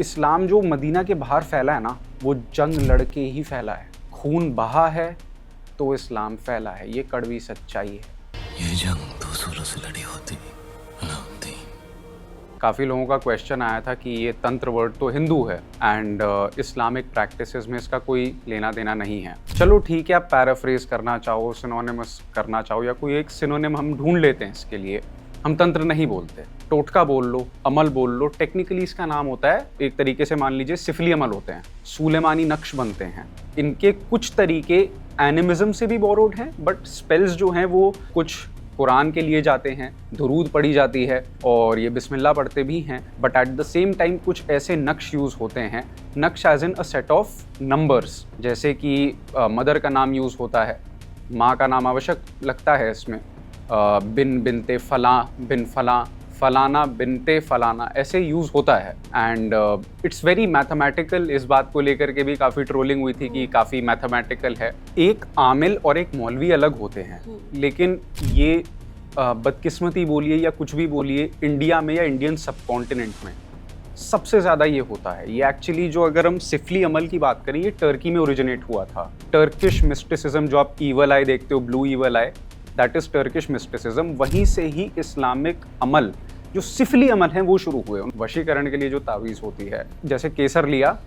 इस्लाम जो मदीना के बाहर फैला है ना, वो जंग लड़के ही फैला है। खून बहा है तो इस्लाम फैला है, ये कड़वी सच्चाई है। ये जंग 2 से लड़ी होती ना होती। काफ़ी लोगों का क्वेश्चन आया था कि ये तंत्र वर्ड तो हिंदू है एंड इस्लामिक प्रैक्टिसेस में इसका कोई लेना देना नहीं है। चलो ठीक है, आप पैराफ्रेज करना चाहो, सिनोनिमस करना चाहो या कोई एक सिनोनिम हम ढूंढ लेते हैं इसके लिए। हम तंत्र नहीं बोलते, टोटका बोल लो, अमल बोल लो। टेक्निकली इसका नाम होता है, एक तरीके से मान लीजिए सिफली अमल होते हैं, सुलेमानी नक्श बनते हैं। इनके कुछ तरीके एनिमिज्म से भी बोरोड हैं, बट स्पेल्स जो हैं वो कुछ कुरान के लिए जाते हैं, दुरूद पढ़ी जाती है और ये बिस्मिल्लाह पढ़ते भी हैं। But at the same time कुछ ऐसे नक्श यूज़ होते हैं, नक्श as in a set of numbers, जैसे कि मदर का नाम यूज़ होता है, माँ का नाम आवश्यक लगता है इसमें, बिन बिनते फलां, बिन फलां, फलाना बिनते फलाना, ऐसे यूज़ होता है। And it's very mathematical. इस बात को लेकर के भी काफ़ी ट्रोलिंग हुई थी कि काफ़ी मैथमेटिकल है। एक आमिल और एक मौलवी अलग होते हैं, लेकिन ये बदकिस्मती बोलिए या कुछ भी बोलिए, इंडिया में या इंडियन सब कॉन्टिनेंट में सबसे ज़्यादा ये होता है। ये एक्चुअली जो अगर हम सिफली अमल की बात करें, ये टर्की में ओरिजिनेट हुआ था। टर्किश मिस्टिसिज्म, जो आप ईवल आई देखते हो, blue evil I, that is Turkish mysticism. वहीं से ही इस्लामिक अमल जो सिफली अमल हैं वो शुरू हुए। वशीकरण के लिए जो तावीज़ होती है, जैसे केसर लिया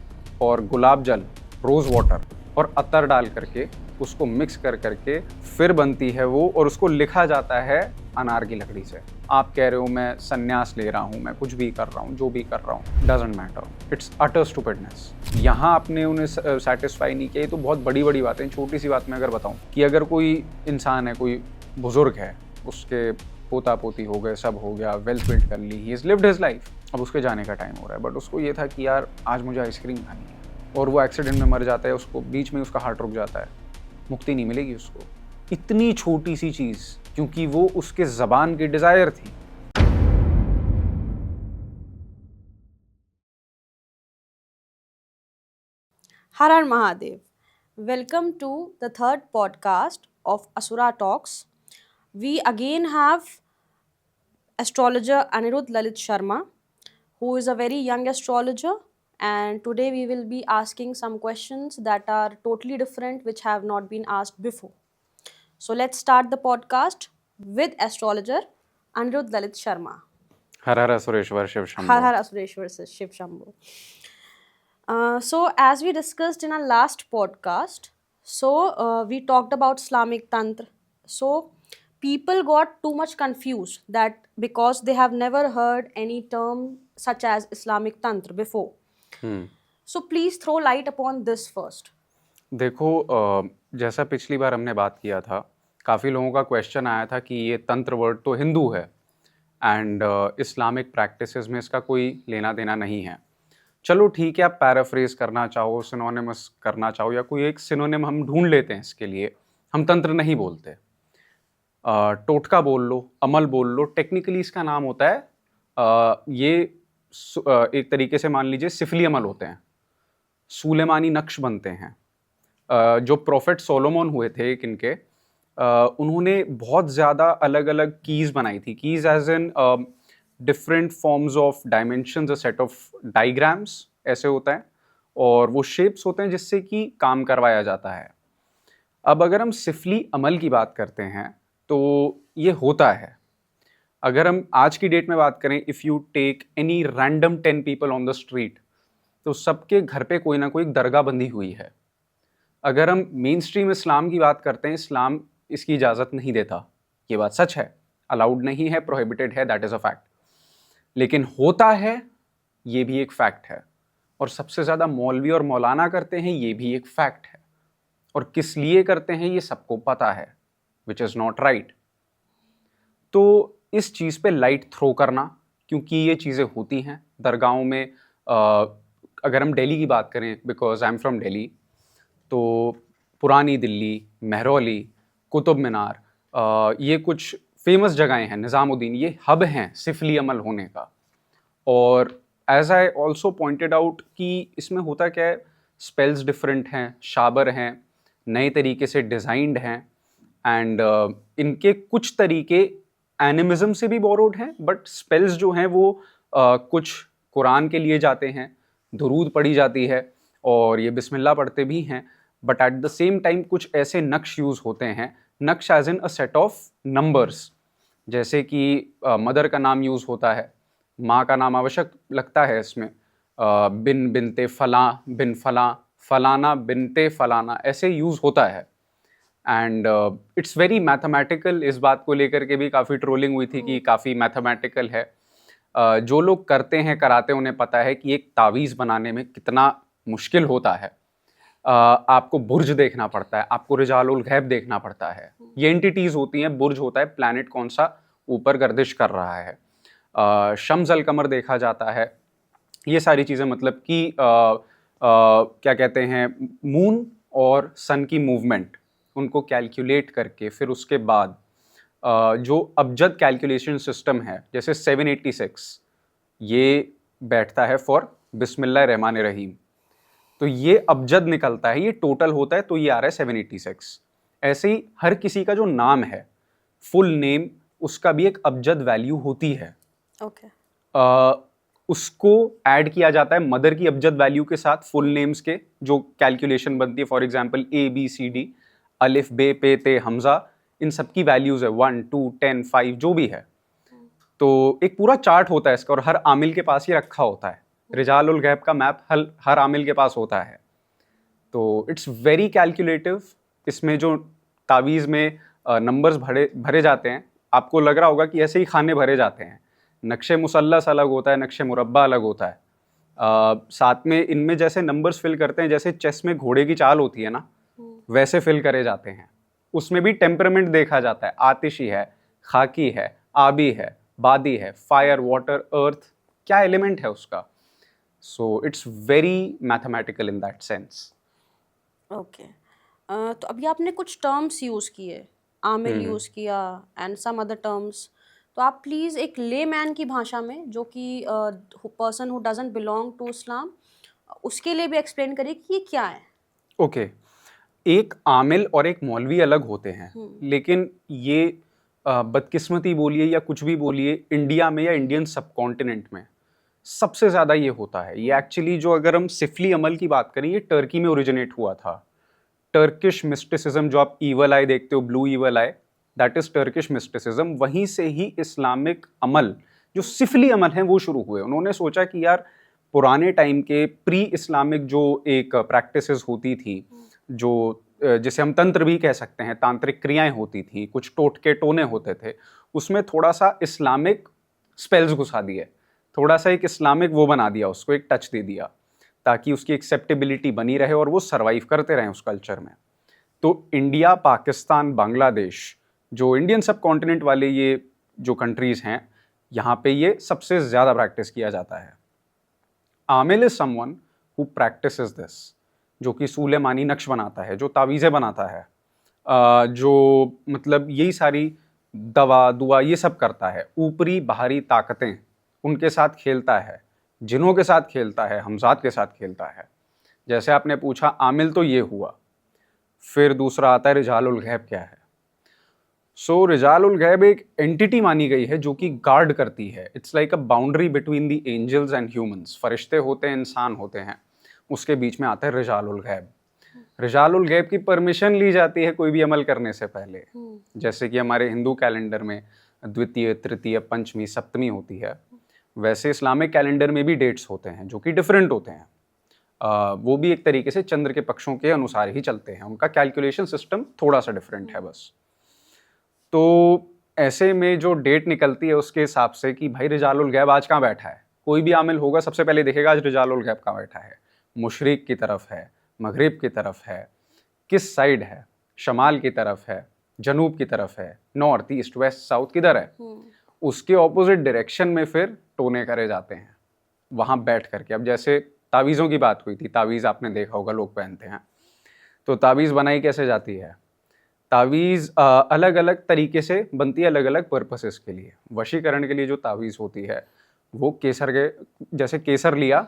और गुलाब जल, रोज़ वाटर और अतर डाल करके उसको मिक्स कर करके फिर बनती है वो, और उसको लिखा जाता है अनार की लकड़ी से। आप कह रहे हो मैं संन्यास ले रहा हूँ, मैं कुछ भी कर रहा हूँ, जो भी कर रहा हूँ, डजंट मैटर, इट्स अटर स्टूपिडनेस। यहाँ आपने उन्हें सेटिस्फाई नहीं किया। ये तो बहुत बड़ी बड़ी बातें। छोटी सी बात मैं अगर बताऊँ कि अगर कोई इंसान है, कोई बुजुर्ग है, उसके पोता पोती हो गए, सब हो गया, वेल्थ बिल्ड कर ली, he is lived his life, अब उसके जाने का टाइम हो रहा है, बट उसको ये था कि यार आज मुझे आइसक्रीम खानी है, और वो एक्सीडेंट में मर जाता है, उसको बीच में उसका हार्ट रुक जाता है, मुक्ति नहीं मिलेगी उसको। इतनी छोटी सी चीज़, क्योंकि वो उसके ज़बान की डिज़ायर थी। Har Har Mahadev. Welcome to the third podcast of Asura Talks. We again have astrologer Anirudh Lalit Sharma, who is a very young astrologer, and today we will be asking some questions that are totally different, which have not been asked before. So let's start the podcast with astrologer Anirudh Lalit Sharma. Her her असुरेश्वर Shiv Shambho. Har Har Asureshwar Shiv Shambho. So as we discussed in our last podcast, we talked about Islamic Tantra. So people got too much confused that because they have never heard any term such as Islamic Tantra before. So please throw light upon this first. देखो, जैसा पिछली बार हमने बात किया था, काफ़ी लोगों का क्वेश्चन आया था कि ये तंत्र वर्ड तो हिंदू है एंड इस्लामिक प्रैक्टिसेस में इसका कोई लेना देना नहीं है। चलो ठीक है, आप पैराफ्रेज करना चाहो, सिनोनिमस करना चाहो या कोई एक सिनोनिम हम ढूंढ लेते हैं इसके लिए। हम तंत्र नहीं बोलते, टोटका बोल लो, अमल बोल लो। टेक्निकली इसका नाम होता है, ये एक तरीके से मान लीजिए सिफली अमल होते हैं, सुलेमानी नक्श बनते हैं। जो प्रोफेट सोलोमन हुए थे एक इनके, उन्होंने बहुत ज़्यादा अलग अलग कीज़ बनाई थी। Keys as in different forms of dimensions, a set of diagrams ऐसे होता है, और वो शेप्स होते हैं जिससे कि काम करवाया जाता है। अब अगर हम सिफली अमल की बात करते हैं तो ये होता है। अगर हम आज की डेट में बात करें, if you take any random 10 people on the street, तो सबके घर पे कोई ना कोई दरगाह बंधी हुई है। अगर हम मेन स्ट्रीम इस्लाम की बात करते हैं, इस्लाम इसकी इजाज़त नहीं देता, ये बात सच है। अलाउड नहीं है, प्रोहिबिटेड है, दैट इज़ अ फैक्ट। लेकिन होता है, ये भी एक फैक्ट है। और सबसे ज़्यादा मौलवी और मौलाना करते हैं, ये भी एक फैक्ट है। और किस लिए करते हैं ये सबको पता है, विच इज़ नॉट राइट। तो इस चीज़ पे लाइट थ्रो करना, क्योंकि ये चीज़ें होती हैं दरगाहों में। अगर हम दिल्ली की बात करें, because I am from Delhi, तो पुरानी दिल्ली, महरौली, कुतुब मीनार, ये कुछ फेमस जगहें हैं, निज़ामुद्दीन, ये हब हैं सिफली अमल होने का। और as I also pointed out कि इसमें होता क्या है, स्पेल्स डिफरेंट हैं, शाबर हैं, नए तरीके से डिज़ाइंड हैं, एंड इनके कुछ तरीके एनिमिज्म से भी बोरोड हैं, बट स्पेल्स जो हैं वो कुछ कुरान के लिए जाते हैं, दुरूद पढ़ी जाती है और ये बिस्मिल्लाह पढ़ते भी हैं, but at the same time कुछ ऐसे नक्श यूज़ होते हैं, नक्श as in a set of numbers, जैसे कि मदर का नाम यूज़ होता है, माँ का नाम आवश्यक लगता है इसमें, बिन बिनते फलां बिन फलां, फलाना बिनते फलाना, ऐसे यूज़ होता है। And it's very mathematical. इस बात को लेकर के भी काफ़ी ट्रोलिंग हुई थी कि काफ़ी मैथमेटिकल है। जो लोग करते हैं कराते हैं उन्हें पता है कि एक तावीज़ बनाने में कितना मुश्किल होता है। आपको बुर्ज देखना पड़ता है, आपको रिजालुल गैब देखना पड़ता है, ये एंटिटीज़ होती हैं। बुर्ज होता है प्लैनेट कौन सा ऊपर गर्दिश कर रहा है, शम्स अल कमर देखा जाता है, ये सारी चीज़ें, मतलब कि क्या कहते हैं, मून और सन की मूवमेंट, उनको कैलकुलेट करके फिर उसके बाद जो अबजद कैलकुलेशन सिस्टम है, जैसे 786 ये बैठता है फॉर बिस्मिल्लाह रहमान रहीम, तो ये अबजद निकलता है, ये टोटल होता है, तो ये आ रहा है 786। ऐसे ही हर किसी का जो नाम है, फुल नेम, उसका भी एक अबजद वैल्यू होती है। ओके। उसको ऐड किया जाता है मदर की अबजद वैल्यू के साथ, फुल नेम्स के जो कैलकुलेशन बनती है, फॉर एग्जांपल ABCD, अलिफ बे पे ते हमजा, इन सब की वैल्यूज है 1 2 10 5 जो भी है। तो एक पूरा चार्ट होता है इसका और हर आमिल के पास ये रखा होता है। रिजालुल गैब का मैप हर आमिल के पास होता है। तो इट्स वेरी कैलकुलेटिव। इसमें जो तावीज़ में नंबर्स भरे जाते हैं, आपको लग रहा होगा कि ऐसे ही खाने भरे जाते हैं। नक्शे मुसल्लस अलग होता है, नक्शे मुरब्बा अलग होता है। साथ में इनमें जैसे नंबर्स फिल करते हैं, जैसे चेस में घोड़े की चाल होती है ना, वैसे फिल करे जाते हैं। उसमें भी टेम्परामेंट देखा जाता है, आतिशी है, खाकी है, आबी है, बादी है, फायर, वाटर, अर्थ, क्या एलिमेंट है उसका। सो it's very mathematical in that sense. Okay. तो अभी आपने कुछ टर्म्स यूज़ किए, आमिल यूज़ किया एंड सम अदर टर्म्स, तो आप प्लीज़ एक लेमैन की भाषा में, जो कि person who doesn't belong to Islam, उसके लिए भी एक्सप्लेन करिए कि ये क्या है। ओके, एक आमिल और एक मौलवी अलग होते हैं, लेकिन ये बदकिस्मती बोलिए या कुछ भी बोलिए, इंडिया में या इंडियन सब कॉन्टिनेंट में सबसे ज़्यादा ये होता है। ये एक्चुअली जो, अगर हम सिफली अमल की बात करें, ये टर्की में ओरिजिनेट हुआ था। टर्किश मिस्टिसिज्म, जो आप ईवल आई देखते हो, blue evil I, that is Turkish mysticism. वहीं से ही इस्लामिक अमल, जो सिफली अमल हैं, वो शुरू हुए। उन्होंने सोचा कि यार, पुराने टाइम के प्री इस्लामिक जो एक प्रैक्टिसेस होती थी, जो जिसे हम तंत्र भी कह सकते हैं, तांत्रिक क्रियाएं होती थी, कुछ टोटके टोने होते थे, उसमें थोड़ा सा इस्लामिक स्पेल्स घुसा दिए, थोड़ा सा एक इस्लामिक वो बना दिया, उसको एक टच दे दिया, ताकि उसकी एक्सेप्टेबिलिटी बनी रहे और वो सर्वाइव करते रहें उस कल्चर में। तो इंडिया, पाकिस्तान, बांग्लादेश, जो इंडियन सब कॉन्टिनेंट वाले ये जो कंट्रीज़ हैं, यहाँ पे ये सबसे ज़्यादा प्रैक्टिस किया जाता है। आमिल is someone who practices this, जो कि सूलेमानी नक्श बनाता है, जो तावीज़ें बनाता है, जो मतलब यही सारी दवा दुआ ये सब करता है, ऊपरी बाहरी ताकतें उनके साथ खेलता है, जिनों के साथ खेलता है, हमजात के साथ खेलता है। जैसे आपने पूछा, आमिल तो ये हुआ, फिर दूसरा आता है रिजालुल गैब क्या है। सो रिजालुल गैब एक एंटिटी मानी गई है जो कि गार्ड करती है। It's like a boundary between the angels and humans. फरिश्ते होते हैं, इंसान होते हैं, उसके बीच में आता है रिजालुल गैब। रिजालुल गैब की परमिशन ली जाती है कोई भी अमल करने से पहले। जैसे कि हमारे हिंदू कैलेंडर में द्वितीय, तृतीय, पंचमी, सप्तमी होती है, वैसे इस्लामिक कैलेंडर में भी डेट्स होते हैं जो कि डिफरेंट होते हैं। वो भी एक तरीके से चंद्र के पक्षों के अनुसार ही चलते हैं, उनका कैलकुलेशन सिस्टम थोड़ा सा डिफरेंट है बस। तो ऐसे में जो डेट निकलती है उसके हिसाब से कि भाई रिजालुल गैब आज कहाँ बैठा है, कोई भी आमिल होगा सबसे पहले देखेगा आज रिजालुल गैब कहाँ बैठा है, मुशरिक की तरफ है, मगरिब की तरफ है, किस साइड है, शमाल की तरफ है, जनूब की तरफ है, नॉर्थ, ईस्ट, वेस्ट, साउथ किधर है, उसके ऑपोजिट डायरेक्शन में फिर टोने करे जाते हैं वहाँ बैठ करके। अब जैसे तावीज़ों की बात हुई थी, तावीज़ आपने देखा होगा लोग पहनते हैं, तो तावीज़ बनाई कैसे जाती है? तावीज़ अलग अलग तरीके से बनती है, अलग अलग पर्पसेस के लिए। वशीकरण के लिए जो तावीज़ होती है वो केसर के, जैसे केसर लिया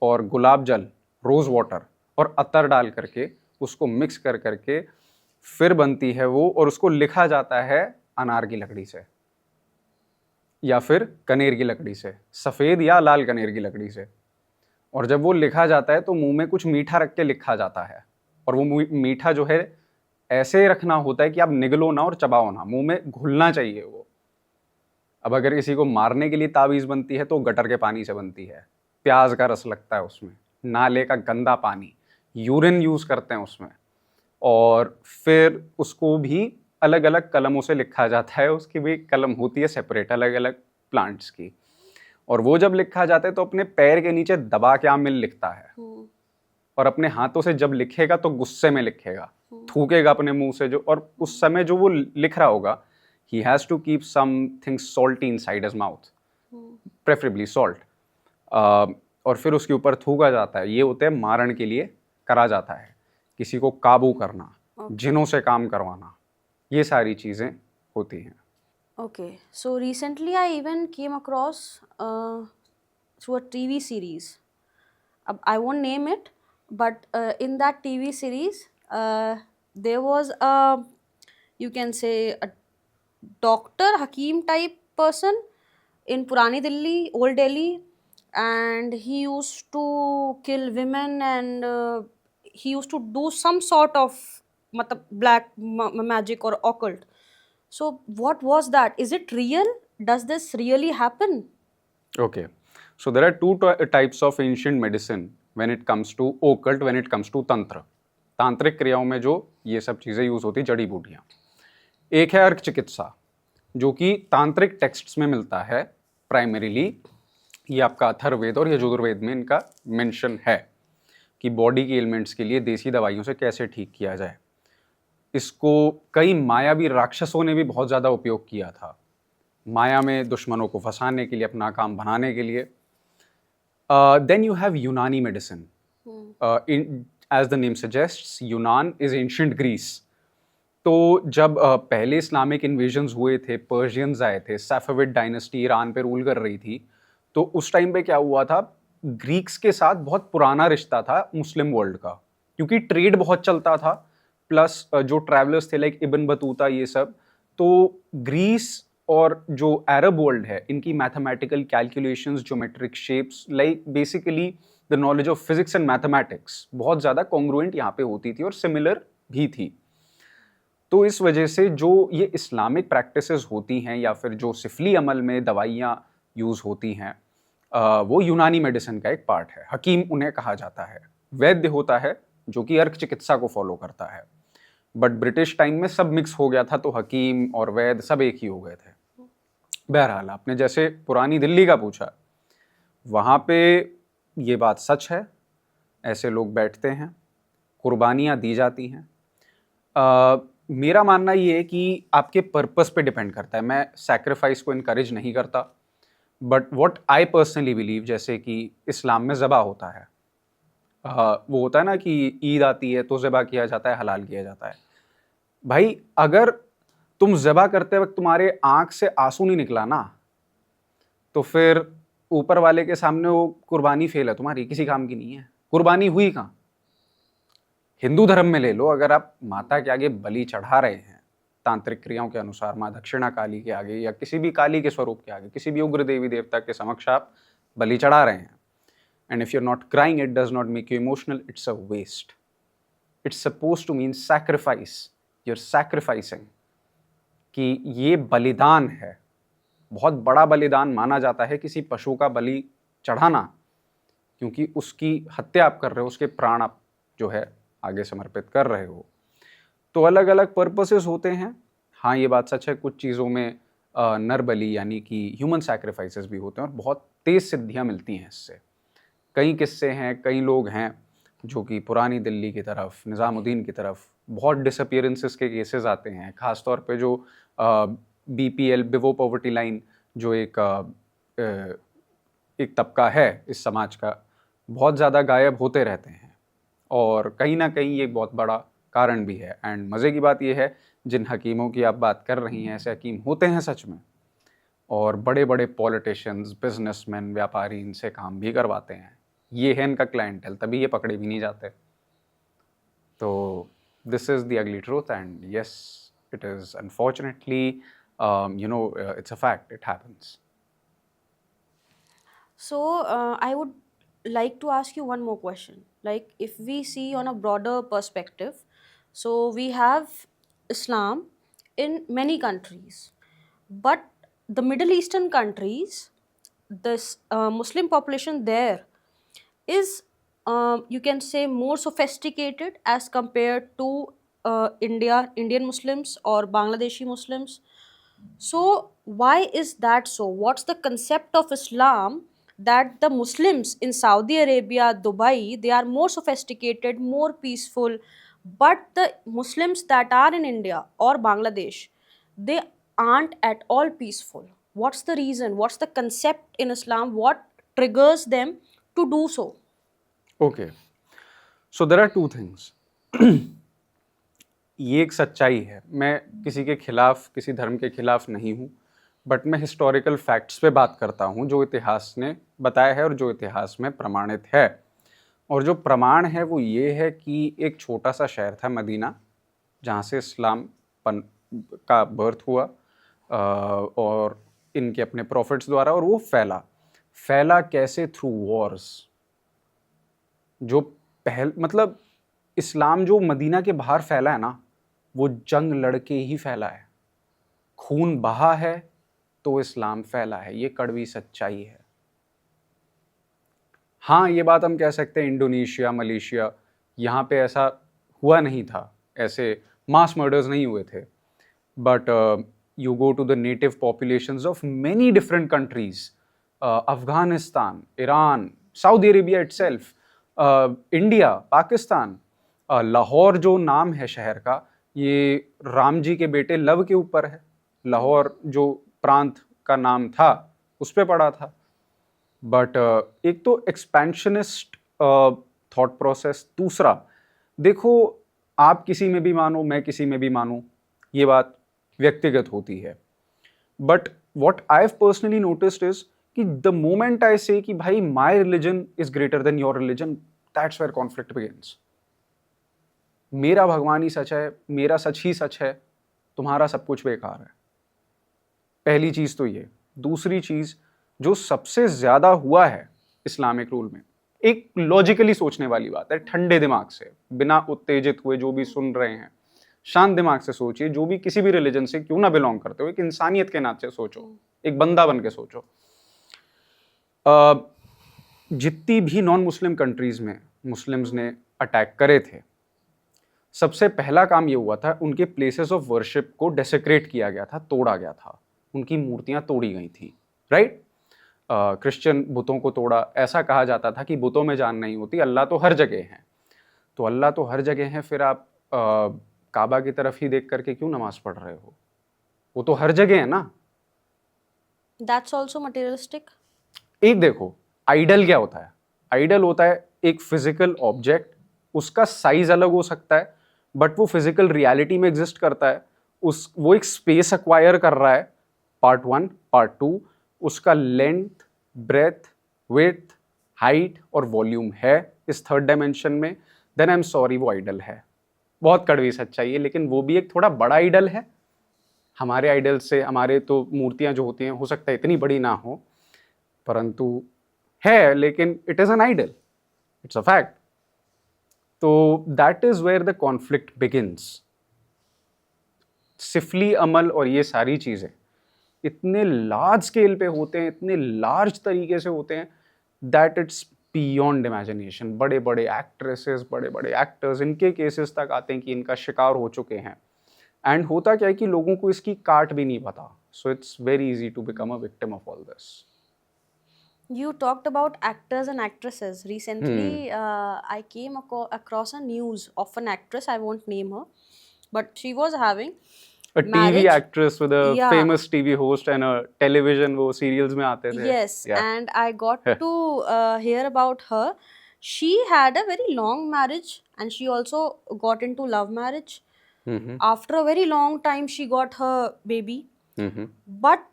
और गुलाब जल, रोज़ वाटर और अतर डाल करके उसको मिक्स कर करके फिर बनती है वो, और उसको लिखा जाता है अनार की लकड़ी से या फिर कनेर की लकड़ी से, सफ़ेद या लाल कनेर की लकड़ी से, और जब वो लिखा जाता है तो मुंह में कुछ मीठा रख के लिखा जाता है, और वो मीठा जो है ऐसे रखना होता है कि आप निगलो ना और चबाओ ना, मुंह में घुलना चाहिए वो। अब अगर किसी को मारने के लिए ताबीज़ बनती है तो गटर के पानी से बनती है, प्याज का रस लगता है उसमें, नाले का गंदा पानी, यूरिन यूज़ करते हैं उसमें, और फिर उसको भी अलग अलग कलमों से लिखा जाता है। उसकी भी कलम होती है सेपरेट, अलग अलग प्लांट्स की, और वो जब लिखा जाता है तो अपने पैर के नीचे दबा के आमिल लिखता है, और अपने हाथों से जब लिखेगा तो गुस्से में लिखेगा, थूकेगा अपने मुंह से जो, और उस समय जो वो लिख रहा होगा, he has to keep something salty inside his mouth, preferably salt, और फिर उसके ऊपर थूका जाता है। ये होते हैं मारण के लिए करा जाता है, किसी को काबू करना, जिनों से काम करवाना, ये सारी चीज़ें होती हैं। Okay, so recently I even came across through a TV series. I won't name it, but in that TV series, there was a, you can say, a doctor, Hakim type person in Purani Delhi, Old Delhi, and he used to kill women, and he used to do some sort of black magic or occult. So, what was that? Is it real? Does this really happen? Okay, so there are two types of ancient medicine when it comes to occult, when it comes to तंत्र, तांत्रिक क्रियाओं में जो ये सब चीज़ें use होती, जड़ी बूटियाँ। एक है अर्क चिकित्सा, जो कि तांत्रिक टेक्स्ट्स में मिलता है प्राइमरीली, ये आपका अथर्ववेद और यजुर्वेद में इनका मेंशन है कि बॉडी के एलिमेंट्स के लिए देसी दवाइयों से कैसे ठीक किया जाए। इसको कई मायावी राक्षसों ने भी बहुत ज़्यादा उपयोग किया था, माया में दुश्मनों को फंसाने के लिए, अपना काम बनाने के लिए। Then you have Unani medicine. As the name suggests, यूनान इज एंशिएंट ग्रीस। तो जब पहले इस्लामिक इन्वेजन्स हुए थे, पर्शियंस आए थे, सैफविड डायनेस्टी ईरान पे रूल कर रही थी, तो उस टाइम पे क्या हुआ था, ग्रीक्स के साथ बहुत पुराना रिश्ता था मुस्लिम वर्ल्ड का, क्योंकि ट्रेड बहुत चलता था, प्लस जो ट्रैवलर्स थे लाइक इब्न बतूता, ये सब, तो ग्रीस और जो अरब वर्ल्ड है, इनकी mathematical calculations, geometric shapes, like basically the knowledge of physics and mathematics बहुत ज़्यादा कॉन्ग्रुएंट यहाँ पे होती थी और सिमिलर भी थी। तो इस वजह से जो ये इस्लामिक प्रैक्टिसेस होती हैं या फिर जो सिफली अमल में दवाइयाँ यूज़ होती हैं, वो यूनानी मेडिसिन का एक पार्ट है। हकीम उन्हें कहा जाता है। वैद्य होता है जो कि अर्क चिकित्सा को फॉलो करता है, बट ब्रिटिश टाइम में सब मिक्स हो गया था, तो हकीम और वैद्य सब एक ही हो गए थे। बहरहाल, आपने जैसे पुरानी दिल्ली का पूछा, वहाँ पे ये बात सच है, ऐसे लोग बैठते हैं, कुर्बानियाँ दी जाती हैं। मेरा मानना ये है कि आपके पर्पस पे डिपेंड करता है। मैं सैक्रिफाइस को इनकरेज नहीं करता, but what I personally believe, जैसे कि इस्लाम में ज़बा होता है, वो होता है ना कि ईद आती है तो ज़बा किया जाता है, हलाल किया जाता है। भाई, अगर तुम ज़बा करते वक्त तुम्हारे आँख से आंसू नहीं निकला ना, तो फिर ऊपर वाले के सामने वो कुर्बानी फेल है तुम्हारी, किसी काम की नहीं है। कुर्बानी हुई कहाँ? हिंदू धर्म में ले लो, अगर आप माता के आगे बलि चढ़ा रहे हैं तांत्रिक क्रियाओं के अनुसार, माँ दक्षिणा काली के आगे या किसी भी काली के स्वरूप के आगे, किसी भी उग्र देवी देवता के समक्ष आप बलि चढ़ा रहे हैं, and if you are not crying, it does not make you emotional, it's a waste. It's suppose to mean sacrifice, you are sacrificing, कि ये बलिदान है, बहुत बड़ा बलिदान माना जाता है किसी पशु का बलि चढ़ाना, क्योंकि उसकी हत्या आप कर रहे हो, उसके प्राण आप जो है आगे समर्पित कर रहे हो। तो अलग अलग पर्पसेस होते हैं। हाँ, ये बात सच है, कुछ चीज़ों में नर बलि यानी कि ह्यूमन सैक्रिफाइसेस भी होते हैं और बहुत तेज़ सिद्धियाँ मिलती हैं इससे। कई किस्से हैं, कई लोग हैं जो कि पुरानी दिल्ली की तरफ, निज़ामुद्दीन की तरफ बहुत डिसअपियरेंसेस के केसेस आते हैं, ख़ास तौर पे जो BPL, बिलो पॉवर्टी लाइन, जो एक तबका है इस समाज का, बहुत ज़्यादा गायब होते रहते हैं, और कहीं ना कहीं ये बहुत बड़ा कारण भी है। एंड मज़े की बात ये है, जिन हकीमों की आप बात कर रही हैं, ऐसे हकीम होते हैं सच में, और बड़े बड़े पॉलिटिशियंस, बिजनेसमैन, व्यापारी इनसे काम भी करवाते हैं। ये है इनका क्लाइंटेल, तभी ये पकड़े भी नहीं जाते। तो this is the ugly truth, and yes, it is unfortunately, it's a fact, it happens. So, I would like to ask you one more question. Like, if we see on a broader perspective, so we have Islam in many countries, but the Middle Eastern countries, this Muslim population there is, you can say, more sophisticated as compared to Indian Muslims or Bangladeshi Muslims. So, why is that so? What's the concept of Islam that the Muslims in Saudi Arabia, Dubai, they are more sophisticated, more peaceful, but the Muslims that are in India or Bangladesh, they aren't at all peaceful? What's the reason? What's the concept in Islam? What triggers them to do so? Okay, so there are two things. ये एक सच्चाई है, मैं किसी के खिलाफ, किसी धर्म के खिलाफ नहीं हूँ, बट मैं हिस्टोरिकल फैक्ट्स पे बात करता हूँ जो इतिहास ने बताया है और जो इतिहास में प्रमाणित है। और जो प्रमाण है वो ये है कि एक छोटा सा शहर था मदीना, जहाँ से इस्लाम का बर्थ हुआ और इनके अपने प्रॉफिट्स द्वारा, और वो फैला कैसे? Through Wars. जो मतलब इस्लाम जो मदीना के बाहर फैला है ना, वो जंग लड़के ही फैला है, खून बहा है तो इस्लाम फैला है। ये कड़वी सच्चाई है। हाँ, ये बात हम कह सकते हैं इंडोनेशिया, मलेशिया, यहाँ पे ऐसा हुआ नहीं था, ऐसे मास मर्डर्स नहीं हुए थे, but you go to the native populations of many different countries, Afghanistan, Iran, Saudi Arabia itself, India, Pakistan, Lahore जो नाम है शहर का, ये राम जी के बेटे लव के ऊपर है। लाहौर जो प्रांत का नाम था उस पे पड़ा था। बट एक तो एक्सपेंशनिस्ट थॉट प्रोसेस, दूसरा देखो, आप किसी में भी मानो, मैं किसी में भी मानूं, ये बात व्यक्तिगत होती है। But what I have personally noticed is कि द मोमेंट आई से कि भाई my religion is greater than your religion, that's where conflict begins. मेरा भगवान ही सच है, मेरा सच ही सच है, तुम्हारा सब कुछ बेकार है। पहली चीज तो ये। दूसरी चीज जो सबसे ज्यादा हुआ है इस्लामिक रूल में, एक लॉजिकली सोचने वाली बात है, ठंडे दिमाग से, बिना उत्तेजित हुए, जो भी सुन रहे हैं शांत दिमाग से सोचिए, जो भी किसी भी रिलीजन से क्यों ना बिलोंग करते हो, एक इंसानियत के नाते सोचो, एक बंदा बन के सोचो। जितनी भी नॉन मुस्लिम कंट्रीज में मुस्लिम्स ने अटैक करे थे, सबसे पहला काम ये हुआ था, उनके प्लेसेस ऑफ वर्शिप को डेसेक्रेट किया गया था, तोड़ा गया था, उनकी मूर्तियां तोड़ी गई थी, राइट? क्रिश्चियन बुतों को तोड़ा। ऐसा कहा जाता था कि बुतों में जान नहीं होती, अल्लाह तो हर जगह है। तो अल्लाह तो हर जगह है, फिर आप काबा की तरफ ही देख करके क्यों नमाज पढ़ रहे हो? वो तो हर जगह है ना। That's also materialistic. एक देखो, आइडल क्या होता है? आइडल होता है एक फिजिकल ऑब्जेक्ट, उसका साइज अलग हो सकता है, बट वो फिजिकल रियलिटी में एग्जिस्ट करता है, वो एक स्पेस एक्वायर कर रहा है। पार्ट 1, पार्ट 2, उसका लेंथ, ब्रेथ, विड्थ, हाइट और वॉल्यूम है इस थर्ड डायमेंशन में, देन आई एम सॉरी, वो आइडल है। बहुत कड़वी सच्चाई है, लेकिन वो भी एक थोड़ा बड़ा आइडल है। हमारे आइडल से, हमारे तो मूर्तियां जो होती हैं, हो सकता है इतनी बड़ी ना हो, परंतु है, लेकिन it is an idol, it's a fact. तो that is where the conflict begins. सिफली अमल और ये सारी चीजें इतने लार्ज स्केल पे होते हैं, इतने लार्ज तरीके से होते हैं, दैट इट्स बियॉन्ड इमेजिनेशन। बड़े बड़े एक्ट्रेसेस, बड़े बड़े एक्टर्स, इनके केसेस तक आते हैं कि इनका शिकार हो चुके हैं। एंड होता क्या है कि लोगों को इसकी काट भी नहीं पता, so it's very easy to become a victim of all this. You talked about actors and actresses. Recently, I came across a news of an actress. I won't name her, but she was having A TV marriage. actress with a Yeah. famous TV host and a television, वो serials में आते थे। Yes, Yeah. and I got to hear about her. She had a very long marriage, and she also got into love marriage. After a very long time, she got her baby. But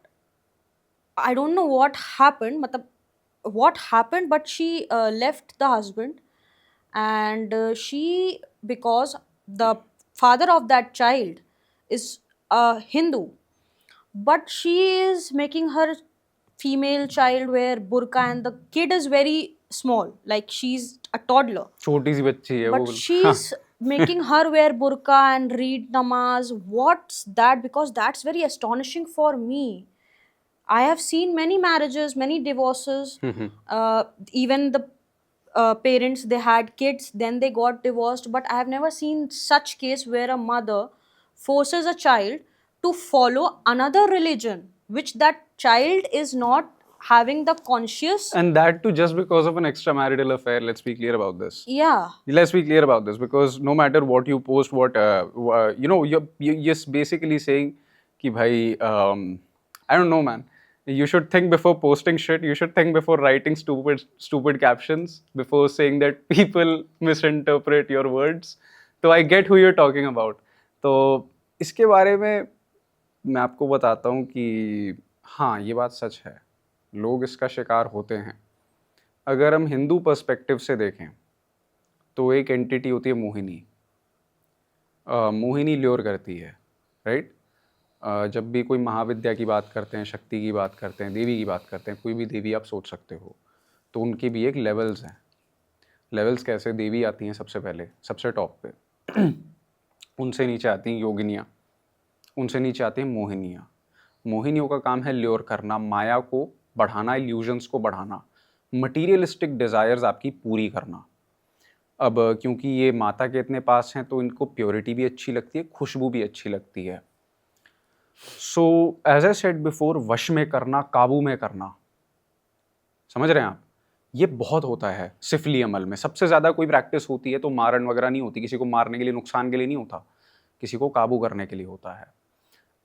I don't know what happened. matlab, what happened? But she left the husband, and she, because the father of that child is a Hindu, but she is making her female child wear burqa, and the kid is very small, like she's a toddler, छोटी सी बच्ची है वो but she's making her wear burqa and read namaz. What's that? Because that's very astonishing for me. I have seen many marriages, many divorces. Even the parents, they had kids, then they got divorced. But I have never seen such case where a mother forces a child to follow another religion, which that child is not having the conscious. And that too just because of an extramarital affair. Let's be clear about this. Yeah. Let's be clear about this, because no matter what you post, what you're just basically saying कि भाई I don't know, man. You should think before posting shit. You should think before writing stupid captions, before saying that people misinterpret your words. तो I get who you're talking about. तो इसके बारे में मैं आपको बताता हूँ कि हाँ, ये बात सच है, लोग इसका शिकार होते हैं. अगर हम हिंदू पर्सपेक्टिव से देखें तो एक एंटिटी होती है मोहिनी. मोहिनी ल्योर करती है, राइट. जब भी कोई महाविद्या की बात करते हैं, शक्ति की बात करते हैं, देवी की बात करते हैं, कोई भी देवी आप सोच सकते हो, तो उनकी भी एक लेवल्स हैं. लेवल्स कैसे? देवी आती हैं सबसे पहले, सबसे टॉप पे. उनसे नीचे आती हैं योगिनियाँ, उनसे नीचे आती हैं मोहिनियाँ. मोहिनियों का काम है ल्योर करना, माया को बढ़ाना, इल्यूजन्स को बढ़ाना, मटीरियलिस्टिक डिज़ायर्स आपकी पूरी करना. अब क्योंकि ये माता के इतने पास हैं तो इनको प्योरिटी भी अच्छी लगती है, खुशबू भी अच्छी लगती है. So as I said before, वश में करना, काबू में करना, समझ रहे हैं आप, ये बहुत होता है सिफली अमल में. सबसे ज़्यादा कोई प्रैक्टिस होती है तो मारन वगैरह नहीं होती, किसी को मारने के लिए, नुकसान के लिए नहीं होता, किसी को काबू करने के लिए होता है.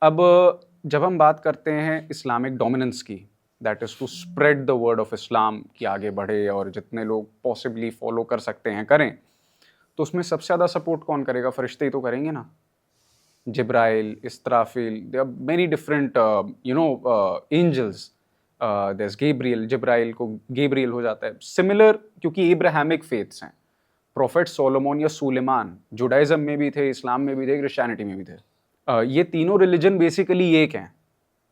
अब जब हम बात करते हैं इस्लामिक डोमिनेंस की, that is to spread the word of Islam, कि आगे बढ़े और जितने लोग पॉसिबली फॉलो कर सकते हैं करें, तो उसमें सबसे ज़्यादा सपोर्ट कौन करेगा? फरिश्ते ही तो करेंगे ना. Jibrail, Israfil, there are many different angels. There is Gabriel, Jibrail को गैब्रियल हो जाता है. सिमिलर, क्योंकि इब्राहिमिक फेथ्स हैं. प्रोफेट सोलोमन या सुलेमान जुडाइज़म में भी थे, इस्लाम में भी थे, क्रिश्चियनिटी में भी थे. ये तीनों रिलीजन बेसिकली एक हैं.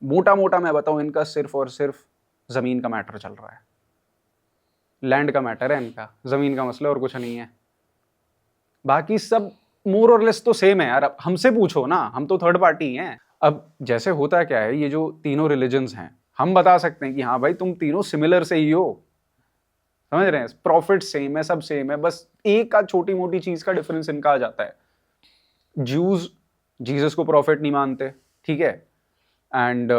मोटा मोटा मैं बताऊं, इनका सिर्फ और सिर्फ ज़मीन का मैटर चल रहा है, लैंड का मैटर है इनका, ज़मीन का मसला और कुछ नहीं है. बाकी सब मोर और लेस तो सेम है यार. अब हमसे पूछो ना, हम तो थर्ड पार्टी हैं. अब जैसे होता क्या है, ये जो तीनों रिलीजन्स हैं, हम बता सकते हैं कि हाँ भाई तुम तीनों सिमिलर से ही हो, समझ रहे हैं, प्रॉफिट सेम है, सब सेम है, बस एक का छोटी मोटी चीज़ का डिफरेंस इनका आ जाता है. ज्यूज जीसस को प्रॉफिट नहीं मानते, ठीक है, एंड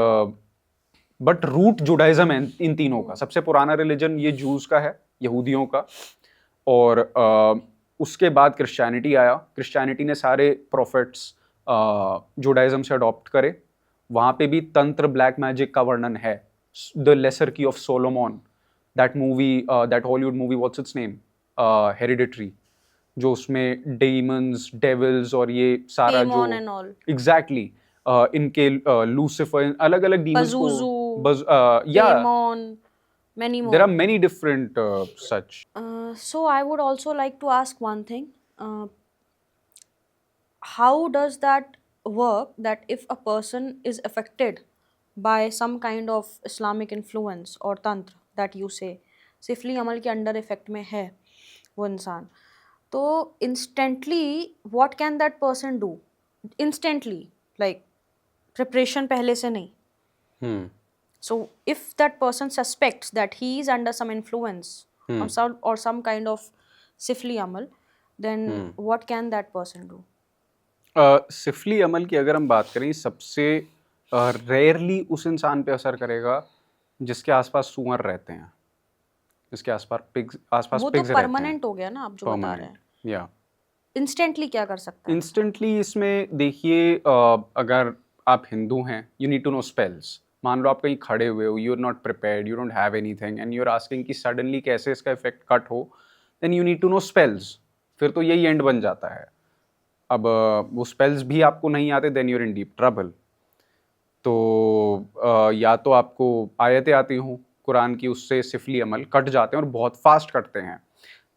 बट रूट जुडाइज्म है इन तीनों का. सबसे पुराना रिलीजन ये जूस का है, यहूदियों का, और उसके बाद क्रिश्चियनिटी आया. क्रिश्चियनिटी ने सारे प्रॉफिट्स जुडाइज्म से अडॉप्ट करे. वहाँ पे भी तंत्र, ब्लैक मैजिक का वर्णन है. द लेसर की of Solomon, that movie, that Hollywood movie, what's it's name, hereditary, जो उसमें डेमन्स, डेविल्स और ये सारा जो एग्जैक्टली इनके लूसिफर, अलग अलग डीमंस को, या many more. There are many different such. So I would also like to ask one thing. How does that work, that if a person is affected by some kind of Islamic influence or tantra that you say, सिफली अमल के under effect में है वो इंसान, तो instantly what can that person do? Instantly, like preparation पहले से नहीं. So if that person suspects that he is under some influence or some kind of sifli amal, then what can that person do? सिफली अमल की अगर हम बात करें, सबसे rarely उस इंसान पे असर करेगा जिसके आसपास सुअर रहते हैं, जिसके आसपास पिग्स रहते हैं. वो तो परमानेंट हो गया ना, आप जो बता रहे हैं. या इंस्टेंटली क्या कर सकता है? इंस्टेंटली इसमें देखिए, अगर आप हिंदू हैं, you need to know spells. मान लो आप कहीं खड़े हुए हो, you are not prepared, you don't have anything, and you are asking कि सडनली कैसे इसका इफेक्ट कट हो, then you need to know spells. फिर तो यही एंड बन जाता है. अब वो स्पेल्स भी आपको नहीं आते, then you are in deep trouble. तो या तो आपको आयतें आती हों कुरान की, उससे सिफली अमल कट जाते हैं और बहुत फास्ट कटते हैं,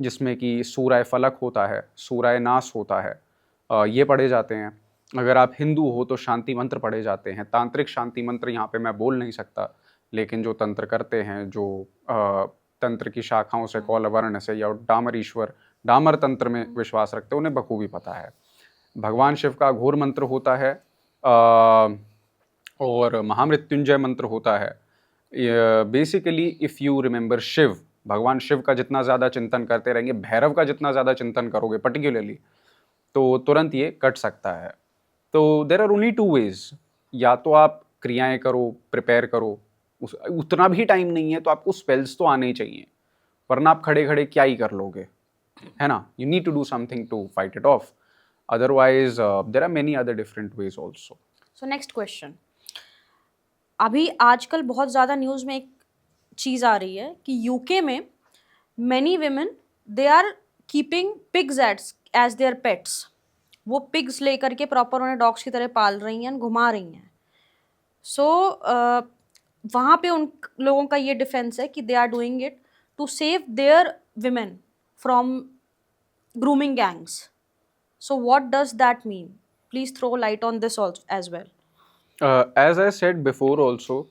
जिसमें कि सूरह फलक होता है, सूरह नास होता है, ये पढ़े जाते हैं. अगर आप हिंदू हो तो शांति मंत्र पढ़े जाते हैं. तांत्रिक शांति मंत्र यहाँ पे मैं बोल नहीं सकता, लेकिन जो तंत्र करते हैं, जो तंत्र की शाखाओं से, कौलवर्ण से या डामर ईश्वर, डामर तंत्र में विश्वास रखते हैं, उन्हें बखूबी पता है। भगवान शिव का घोर मंत्र होता है और महामृत्युंजय मंत्र होता है। Basically if you remember Shiv, भगवान शिव का जितना ज़्यादा चिंतन करते रहेंगे, भैरव का जितना ज़्यादा चिंतन करोगे पर्टिकुलरली, तो तुरंत ये कट सकता है। तो there are only two ways, या तो आप क्रियाएं करो, प्रिपेयर करो, उतना भी टाइम नहीं है तो आपको स्पेल्स तो आने ही चाहिए, वरना आप खड़े खड़े क्या ही कर लोगे, है ना। You need to do something to fight it off, otherwise there are many other different ways also. So next question, अभी आजकल बहुत ज़्यादा न्यूज़ में एक चीज़ आ रही है कि यूके में many women they are keeping pigs as their pets. वो पिग्स लेकर के प्रॉपर उन्हें डॉग्स की तरह पाल रही हैं, घुमा रही हैं। सो वहाँ पे उन लोगों का ये डिफेंस है कि they are doing it to save their women from grooming gangs. So what does that mean? Please throw light on this also as well. As I said before also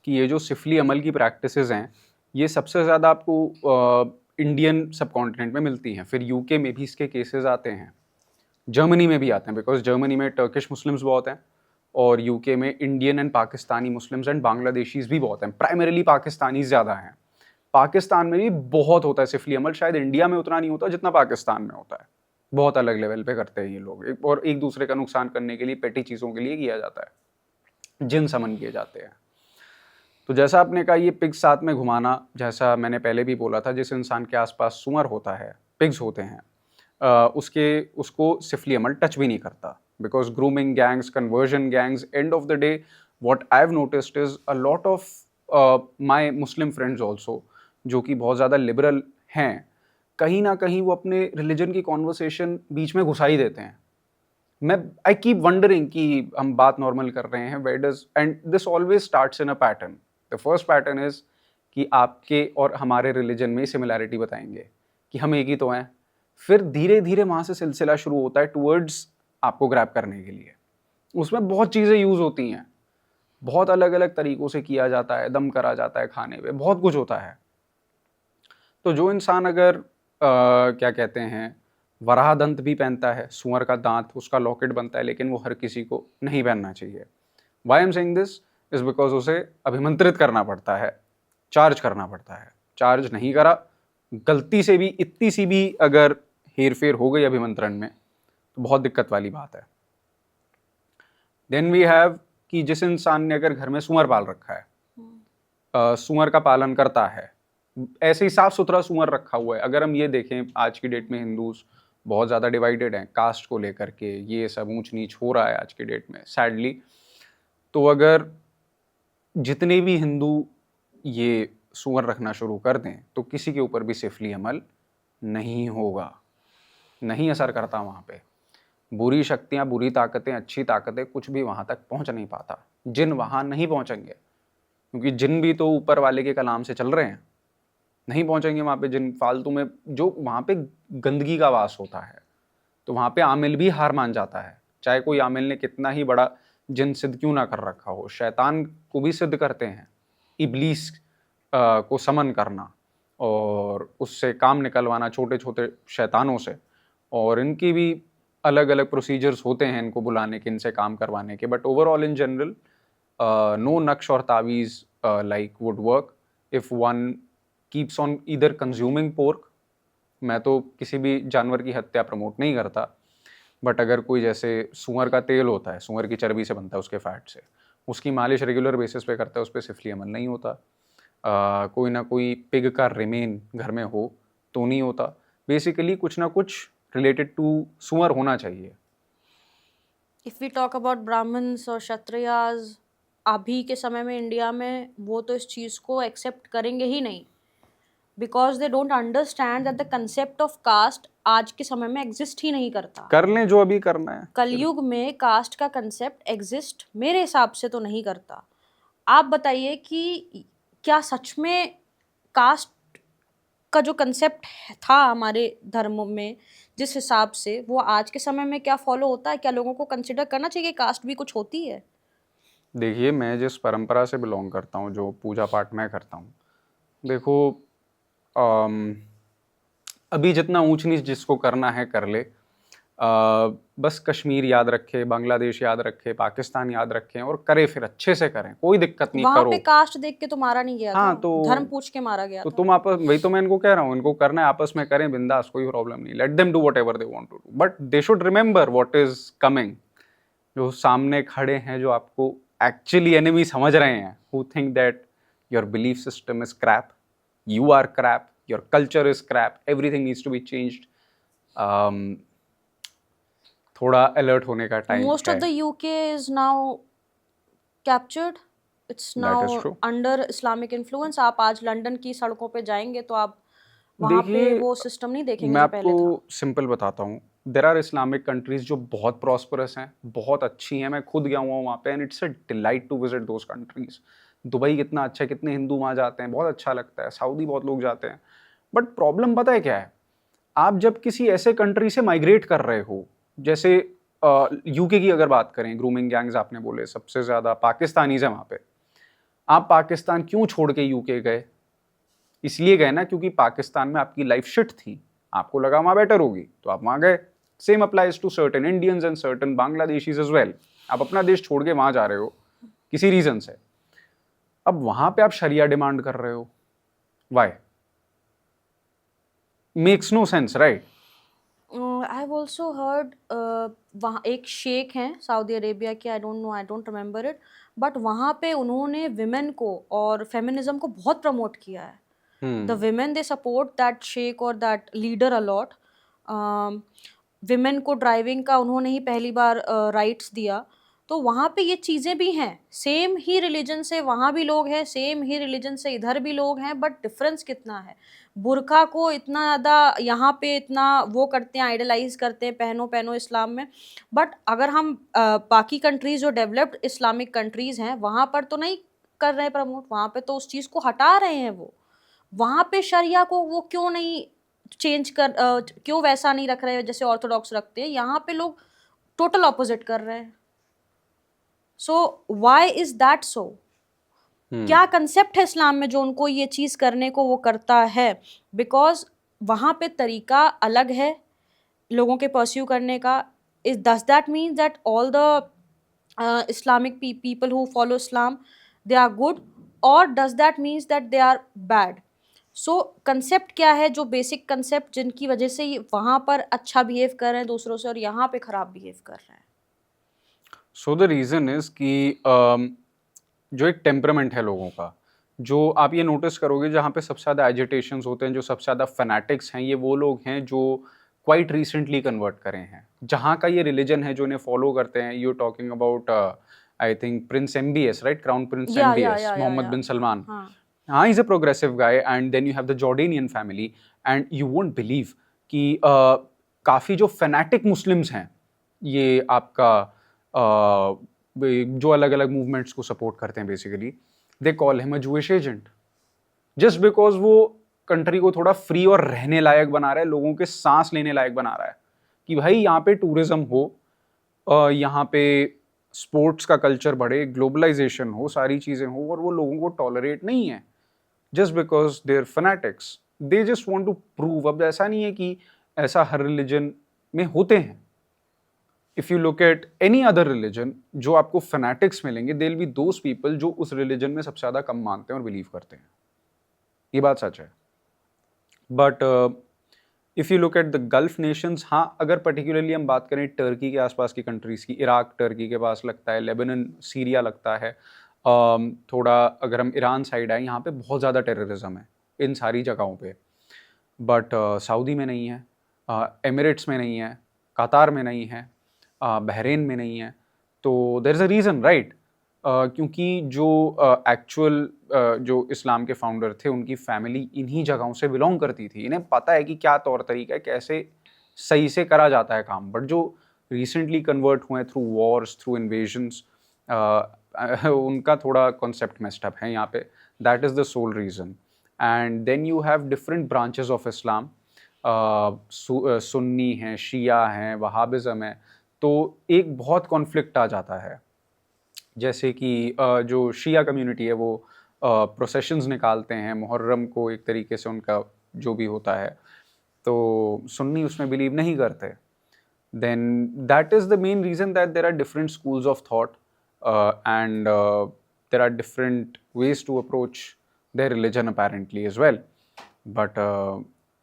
कि ये जो सिफली अमल की प्रैक्टिसेस हैं, ये सबसे ज़्यादा आपको इंडियन सब कॉन्टिनेंट में मिलती हैं, फिर यूके में भी इसके केसेस आते हैं, जर्मनी में भी आते हैं, बिकॉज जर्मनी में टर्किश मुस्लिम्स बहुत हैं, और यूके में Indian and Pakistani Muslims and Bangladeshis भी बहुत हैं, प्राइमरीली पाकिस्तानी ज़्यादा हैं। पाकिस्तान में भी बहुत होता है सिफली अमल, शायद इंडिया में उतना नहीं होता जितना पाकिस्तान में होता है। बहुत अलग लेवल पे करते हैं ये लोग, और एक दूसरे का नुकसान करने के लिए, पेटी चीज़ों के लिए किया जाता है, जिन समन किए जाते हैं। तो जैसा आपने कहा, ये पिग्स साथ में घुमाना, जैसा मैंने पहले भी बोला था, जिस इंसान के आसपास सुअर होता है, पिग्स होते हैं, उसको सिफली अमल टच भी नहीं करता, because grooming gangs, conversion gangs, end of the day what I have noticed is a lot of my Muslim friends also, जो कि बहुत ज़्यादा लिबरल हैं, कहीं ना कहीं वो अपने रिलीजन की कॉन्वर्सेशन बीच में घुसा ही देते हैं। आई कीप वंडरिंग कि हम बात नॉर्मल कर रहे हैं, where does, and this always starts in a pattern. The first pattern is कि आपके और हमारे रिलीजन में सिमिलैरिटी बताएंगे कि हम एक ही तो हैं, फिर धीरे धीरे वहाँ से सिलसिला शुरू होता है टूवर्ड्स आपको ग्रैब करने के लिए। उसमें बहुत चीज़ें यूज़ होती हैं, बहुत अलग अलग तरीक़ों से किया जाता है, दम करा जाता है खाने पे, बहुत कुछ होता है। तो जो इंसान अगर क्या कहते हैं, वराह दंत भी पहनता है, सुअर का दांत, उसका लॉकेट बनता है, लेकिन वो हर किसी को नहीं पहनना चाहिए। Why am saying this is because उसे अभिमंत्रित करना पड़ता है, चार्ज करना पड़ता है। चार्ज नहीं करा, गलती से भी इतनी सी भी अगर हेर फेर हो गई अभिमंत्रण में, तो बहुत दिक्कत वाली बात है। देन वी हैव कि जिस इंसान ने अगर घर में सुअर पाल रखा है, सुअर का पालन करता है, ऐसे ही साफ सुथरा सुअर रखा हुआ है। अगर हम ये देखें, आज की डेट में हिंदूज बहुत ज़्यादा डिवाइडेड हैं कास्ट को लेकर के, ये सब ऊंच नीच हो रहा है आज की डेट में सैडली। तो अगर जितने भी हिंदू ये सुअर रखना शुरू कर दें, तो किसी के ऊपर भी सिफली अमल नहीं होगा, नहीं असर करता वहाँ पे। बुरी शक्तियाँ, बुरी ताकतें, अच्छी ताकतें, कुछ भी वहाँ तक पहुँच नहीं पाता। जिन वहाँ नहीं पहुँचेंगे, क्योंकि जिन भी तो ऊपर वाले के कलाम से चल रहे हैं, नहीं पहुँचेंगे वहाँ पे जिन। फालतू में जो वहाँ पे गंदगी का वास होता है, तो वहाँ पे आमिल भी हार मान जाता है, चाहे कोई आमिल ने कितना ही बड़ा जिन सिद्ध क्यों ना कर रखा हो। शैतान को भी सिद्ध करते हैं, इब्लीस को समन करना और उससे काम निकलवाना छोटे छोटे शैतानों से, और इनकी भी अलग अलग प्रोसीजर्स होते हैं इनको बुलाने के, इनसे काम करवाने के। But overall in general no नक्श और तावीज़ like wood work if one keeps on either consuming pork. मैं तो किसी भी जानवर की हत्या प्रमोट नहीं करता, बट अगर कोई जैसे सुअर का तेल होता है, सुअर की चर्बी से बनता है, उसके फैट से, उसकी मालिश रेगुलर बेसिस पे करता है, उस पर सिफली अमल नहीं होता। कोई ना कोई पिग का रिमेन घर में हो तो नहीं होता। बेसिकली कुछ ना कुछ रिलेटेड टू सुअर होना चाहिए। If we talk about Brahmins और क्षत्रियाज, अभी के समय में इंडिया में वो तो इस चीज़ को एक्सेप्ट करेंगे ही नहीं, because they don't understand that the concept of caste आज के समय में एग्जिस्ट ही नहीं करता। कर लें जो अभी करना है। कलयुग में कास्ट का कंसेप्ट एग्जिस्ट मेरे हिसाब से तो नहीं करता। आप बताइए कि क्या सच में कास्ट का जो कंसेप्ट था हमारे धर्म में, जिस हिसाब से, वो आज के समय में क्या फॉलो होता है? क्या लोगों को कंसिडर करना चाहिए कास्ट भी कुछ होती है? देखिए, मैं जिस परंपरा से बिलोंग करता हूँ, जो पूजा पाठ मैं करता हूँ, देखो अभी जितना ऊंच नीच जिसको करना है कर ले, बस कश्मीर याद रखे, बांग्लादेश याद रखे, पाकिस्तान याद रखें और करे, फिर अच्छे से करें, कोई दिक्कत नहीं, वहां करो। पे कास्ट देख के तो मारा नहीं गया हाँ, था, तो धर्म पूछ के मारा गया तो था। तुम आपस, वही तो मैं इनको कह रहा हूँ, इनको करना है आपस में करें बिंदास, कोई प्रॉब्लम नहीं, let them do whatever they want to do, but they should remember what is coming. जो सामने खड़े हैं, जो आपको एक्चुअली एनिमी समझ रहे हैं, who think that your belief system is crap, you are crap, your culture is crap, everything needs to be changed. थोड़ा अलर्ट होने का टाइम Most है। of the UK is now captured. It's That is now true. under Islamic influence. आप आज London की सड़कों पे जाएंगे तो आप वहाँ पे देखिए, वो सिस्टम नहीं देखेंगे मैं जो पहले था। आपको सिंपल बताता हूँ, देर आर इस्लामिक कंट्रीज जो बहुत प्रॉस्परस हैं, बहुत अच्छी हैं, मैं खुद गया हुआ हूँ वहाँ पे, and it's a delight to visit those countries. Dubai कितना अच्छा है, कितने हिंदू वहाँ जाते हैं, बहुत अच्छा लगता है। सऊदी बहुत लोग जाते हैं, बट प्रॉब्लम पता है क्या है? आप जब किसी ऐसे कंट्री से माइग्रेट कर रहे हो, जैसे यूके की अगर बात करें, ग्रूमिंग गैंग्स आपने बोले, सबसे ज़्यादा पाकिस्तानीज हैं वहाँ पे। आप पाकिस्तान क्यों छोड़ के यूके गए? इसलिए गए ना क्योंकि पाकिस्तान में आपकी लाइफ शिट थी, आपको लगा वहाँ बेटर होगी, तो आप वहाँ गए। Same applies to certain Indians and certain Bangladeshis as well. आप अपना देश छोड़ के वहाँ जा रहे हो किसी रीज़न से, अब वहाँ पे आप शरिया डिमांड कर रहे हो, why? Makes no sense, right? I have also heard, वहाँ एक शेख हैं सऊदी अरेबिया के, I don't know, I don't remember it, but वहाँ पे उन्होंने विमेन को और फेमिनिज्म को बहुत प्रमोट किया है। The women, they support that sheikh or that leader a lot. Women को ड्राइविंग का उन्होंने ही पहली बार राइट्स दिया, तो वहाँ पे ये चीज़ें भी हैं। सेम ही रिलीजन से वहाँ भी लोग हैं, सेम ही रिलीजन से इधर भी लोग हैं, बट डिफरेंस कितना है। बुरखा को इतना ज़्यादा यहाँ पे इतना वो करते हैं, आइडलाइज करते हैं, पहनो पहनो इस्लाम में, बट अगर हम बाकी कंट्रीज़ जो डेवलप्ड इस्लामिक कंट्रीज़ हैं वहाँ पर तो नहीं कर रहे प्रमोट, वहाँ पे तो उस चीज़ को हटा रहे हैं। वो वहाँ पे शरिया को वो क्यों नहीं चेंज कर, क्यों वैसा नहीं रख रहे जैसे ऑर्थोडॉक्स रखते हैं, यहाँ पे लोग टोटल ऑपोजिट कर रहे हैं। So why is that so? क्या कंसेप्ट है इस्लाम में जो उनको ये चीज़ करने को वो करता है? बिकॉज वहाँ पे तरीका अलग है लोगों के परस्यू करने का। Does that mean that all the Islamic people who follow Islam they are good, और does that means that they are bad? So concept क्या है, जो बेसिक कंसेप्ट जिनकी वजह से ये वहाँ पर अच्छा बिहेव कर रहे हैं दूसरों से और यहाँ पे ख़राब बिहेव कर रहे हैं? सो द रीज़न इज़ कि जो एक टेम्परामेंट है लोगों का, जो आप ये नोटिस करोगे जहाँ पे सबसे ज़्यादा एजिटेशंस होते हैं, जो सबसे ज़्यादा फैनेटिक्स हैं, ये वो लोग हैं जो क्वाइट रिसेंटली कन्वर्ट करे हैं, जहाँ का ये रिलीजन है जो इन्हें फॉलो करते हैं। You talking about I think prince MBS, right? Crown prince MBS, Mohammed bin Salman. हाँ, he's a progressive guy, and then you have the Jordanian family, and you won't believe कि काफ़ी जो fanatic Muslims हैं, ये आपका जो अलग अलग मूवमेंट्स को सपोर्ट करते हैं, basically they call him a Jewish agent, just because वो कंट्री को थोड़ा फ्री और रहने लायक बना रहा है, लोगों के सांस लेने लायक बना रहा है, कि भाई यहाँ पे टूरिज्म हो, यहाँ पे स्पोर्ट्स का कल्चर बढ़े, ग्लोबलाइजेशन हो, सारी चीज़ें हो, और वो लोगों को टॉलरेट नहीं है just because they're fanatics. They just want to prove. अब ऐसा नहीं है कि ऐसा हर रिलीजन में होते हैं। If you look at any other religion, जो आपको fanatics मिलेंगे, they'll be those people जो उस रिलीजन में सबसे ज़्यादा कम मानते हैं और बिलीव करते हैं। ये बात सच है। But if you look at the Gulf nations, हाँ, अगर पर्टिकुलरली हम बात करें टर्की के आसपास की कंट्रीज़ की, इराक टर्की के पास लगता है, लेबनान सीरिया लगता है, थोड़ा अगर हम ईरान साइड आए, यहाँ पे बहुत ज़्यादा टेररिज्म है इन सारी जगहों पे, बट सऊदी में नहीं है, एमिरेट्स में नहीं है, कतार में नहीं है, बहरीन में नहीं है। तो there is a reason, right? क्योंकि जो एक्चुअल जो इस्लाम के फाउंडर थे, उनकी फैमिली इन्हीं जगहों से बिलोंग करती थी, इन्हें पता है कि क्या तौर तरीका है, कैसे सही से करा जाता है काम। बट जो रिसेंटली कन्वर्ट हुए थ्रू वॉर्स, थ्रू इन्वेजन्स, उनका थोड़ा कॉन्सेप्ट मेस्ड अप है यहाँ पे। That is the sole reason. And then you have different branches of Islam, सुन्नी हैं, शिया हैं, वहाबिज़म है, तो एक बहुत कॉन्फ्लिक्ट आ जाता है। जैसे कि जो शिया कम्युनिटी है वो प्रोसेशंस निकालते हैं, मुहर्रम को एक तरीके से उनका जो भी होता है, तो सुन्नी उसमें बिलीव नहीं करते. Then that is the main reason that there are different schools of thought, and there are different ways to approach their religion apparently as well. But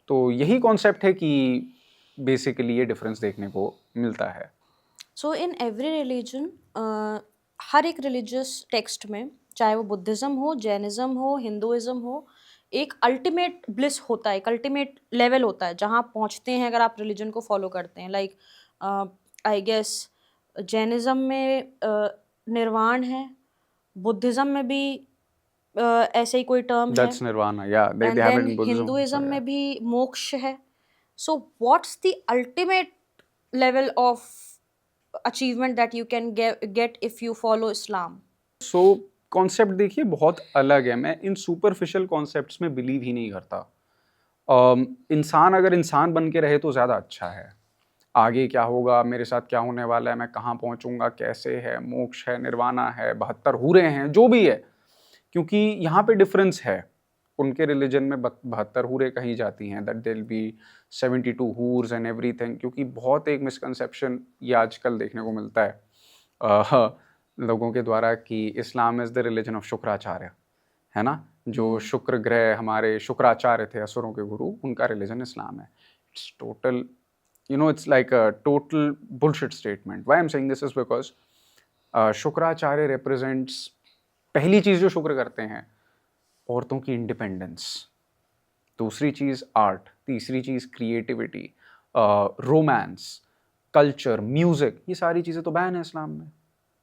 तो यही concept है कि basically ये difference देखने को मिलता है. सो इन एवरी रिलीजन, हर एक रिलीजियस टेक्स्ट में, चाहे वो बुद्धिज़्म हो, जैनिज़्म हो, हिंदुइज़्म हो, एक अल्टीमेट ब्लिस होता है, एक अल्टीमेट लेवल होता है जहाँ आप पहुँचते हैं अगर आप रिलीजन को फॉलो करते हैं. लाइक आई गेस जैनिज़्म में निर्वाण है, बुद्धिज़्म में भी ऐसे ही कोई टर्म है, That's nirvana. Yeah, they and have it then in Buddhism. So, Hinduism yeah. में भी मोक्ष है. So what's the ultimate level of achievement that you can get if you follow Islam? So concept देखिए बहुत अलग है. मैं इन सुपरफिशियल कॉन्सेप्ट्स में बिलीव ही नहीं करता. इंसान अगर इंसान बन के रहे तो ज़्यादा अच्छा है. आगे क्या होगा, मेरे साथ क्या होने वाला है, मैं कहाँ पहुँचूंगा, कैसे है, मोक्ष है, निर्वाणा है, 72 हूरे हैं, जो भी है, क्योंकि यहाँ पे डिफरेंस है. उनके रिलीजन में 72 हूरे कही जाती हैं, दैट देयर बी 72 हूर्स एंड एवरीथिंग, क्योंकि बहुत एक मिसकंसेप्शन ये आजकल देखने को मिलता है लोगों के द्वारा कि Islam is the religion of Shukracharya, है ना. जो शुक्र ग्रह हमारे शुक्राचार्य थे, असुरों के गुरु, उनका रिलीजन इस्लाम है. It's total, it's like a total bullshit statement. Why I'm saying this is because Shukracharya represents, पहली चीज़ जो शुक्र करते हैं, औरतों की इंडिपेंडेंस. दूसरी चीज़ आर्ट. तीसरी चीज़ क्रिएटिविटी, रोमांस, कल्चर, म्यूजिक. ये सारी चीज़ें तो बैन है इस्लाम में.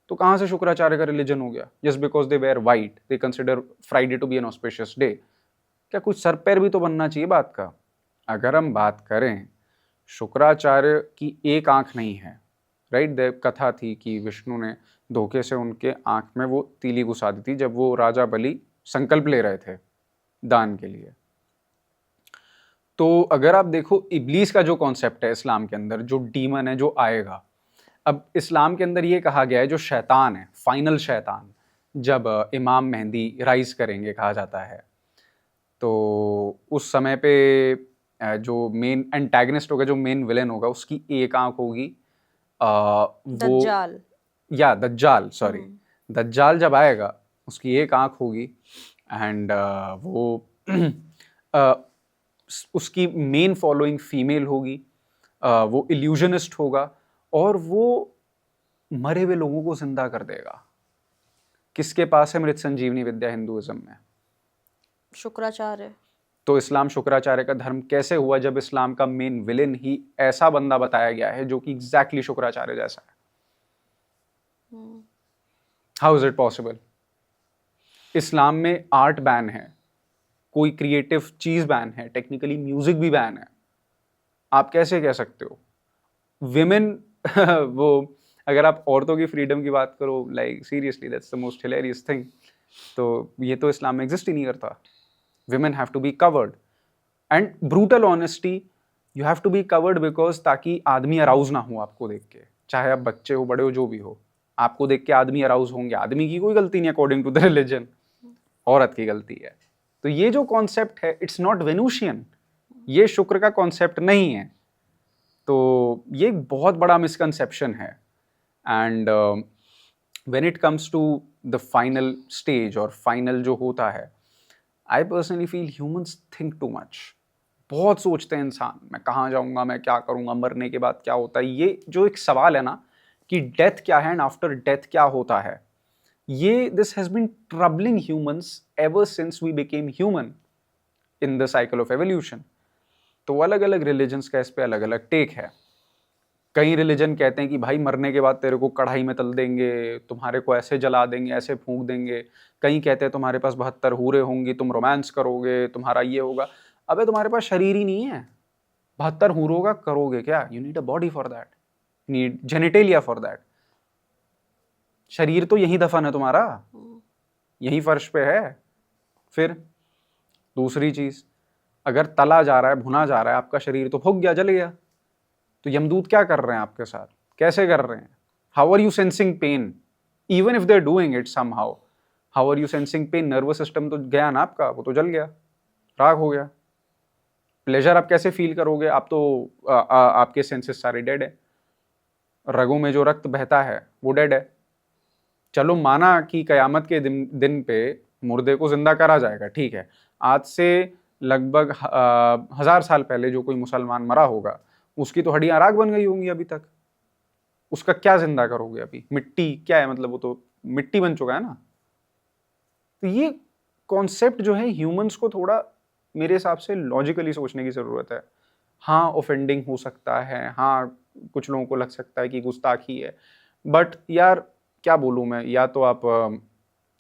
तो कहाँ से शुक्राचार्य का रिलीजन हो गया? Just because they were white, they consider Friday to be an auspicious day. क्या कुछ सर पैर भी तो बनना चाहिए बात का. अगर हम बात करें, शुक्राचार्य की एक आंख नहीं है, राइट. देव कथा थी कि विष्णु ने धोखे से उनके आंख में वो तीली घुसा दी थी जब वो राजा बलि संकल्प ले रहे थे दान के लिए. तो अगर आप देखो इब्लीस का जो कॉन्सेप्ट है इस्लाम के अंदर, जो डीमन है, जो आएगा, अब इस्लाम के अंदर ये कहा गया है जो शैतान है, फाइनल शैतान, जब इमाम मेहंदी राइज करेंगे कहा जाता है, तो उस समय पे जो मेन एंटैगनिस्ट होगा, जो मेन विलेन होगा, उसकी एक आंख होगी. वो दज्जाल. या दज्जाल, सॉरी, दज्जाल जब आएगा उसकी एक आंख होगी. एंड वो उसकी मेन फॉलोइंग फीमेल होगी. वो इल्यूजनिस्ट होगा और वो मरे हुए लोगों को जिंदा कर देगा. किसके पास है मृत संजीवनी विद्या हिंदुइज्म में? शुक्राचार्य. तो इस्लाम शुक्राचार्य का धर्म कैसे हुआ जब इस्लाम का मेन विलेन ही ऐसा बंदा बताया गया है जो कि एग्जैक्टली शुक्राचार्य जैसा है? How is it possible? Islam में आर्ट बैन है, कोई क्रिएटिव चीज बैन है, टेक्निकली म्यूजिक भी बैन है. आप कैसे कह सकते हो? विमेन वो अगर आप औरतों की फ्रीडम की बात करो, like seriously that's the most hilarious thing. तो ये तो इस्लाम में एग्जिस्ट ही नहीं करता. Women have to be covered, and brutal honesty, you have to be covered because ताकि आदमी अराउज ना हो आपको देख के. चाहे आप बच्चे हो, बड़े हो, जो भी हो, आपको देख के आदमी अराउज होंगे. आदमी की कोई गलती नहीं अकॉर्डिंग टू द रिलीजन, औरत की गलती है. तो ये जो कॉन्सेप्ट है, इट्स नॉट वेनुशियन, ये शुक्र का कॉन्सेप्ट नहीं है. तो ये एक बहुत बड़ा मिसकंसेप्शन है. And when it comes to the final stage और फाइनल जो होता है, I personally feel humans think too much. बहुत सोचते हैं इंसान, मैं कहाँ जाऊँगा, मैं क्या करूँगा, मरने के बाद क्या होता है. ये जो एक सवाल है ना कि डेथ क्या है एंड आफ्टर डेथ क्या होता है, ये this has been troubling humans ever since we became human in the cycle of evolution. तो अलग अलग रिलीजन्स का इस पर अलग अलग टेक है. कई रिलीजन कहते हैं कि भाई मरने के बाद तेरे को कढ़ाई में तल देंगे, तुम्हारे को ऐसे जला देंगे, ऐसे फूंक देंगे. कई कहते हैं तुम्हारे पास 72 हूरें होंगी, तुम रोमांस करोगे, तुम्हारा ये होगा. अबे तुम्हारे पास शरीर ही नहीं है, 72 हूरों का करोगे क्या? You need a body for that, need genitalia for that. शरीर तो यही दफन है तुम्हारा, यही फर्श पे है. फिर दूसरी चीज, अगर तला जा रहा है, भुना जा रहा है, आपका शरीर तो फूक गया, जल गया. तो यमदूत क्या कर रहे हैं आपके साथ, कैसे कर रहे हैं? How are you sensing pain even if they are doing it somehow? How are you sensing pain? Nervous system तो गया ना आपका, वो तो जल गया, राख हो गया. प्लेजर आप कैसे फील करोगे? आप तो आपके सेंसेस सारे डेड है, रगों में जो रक्त बहता है वो डेड है। चलो माना कि कयामत के दिन पे मुर्दे को जिंदा करा जाएगा, ठीक है। आज से लगभग 1000 साल पहले जो कोई मुसलमान मरा होगा उसकी तो हड्डियां राख बन गई होंगी अभी तक, उसका क्या जिंदा करोगे? अभी मिट्टी क्या है, मतलब वो तो मिट्टी बन चुका है ना। तो ये कॉन्सेप्ट जो है ह्यूमंस को थोड़ा मेरे हिसाब से लॉजिकली सोचने की जरूरत है। हाँ ऑफेंडिंग हो सकता है, हाँ कुछ लोगों को लग सकता है कि गुस्ताखी है, बट यार क्या बोलूं मैं, या तो आप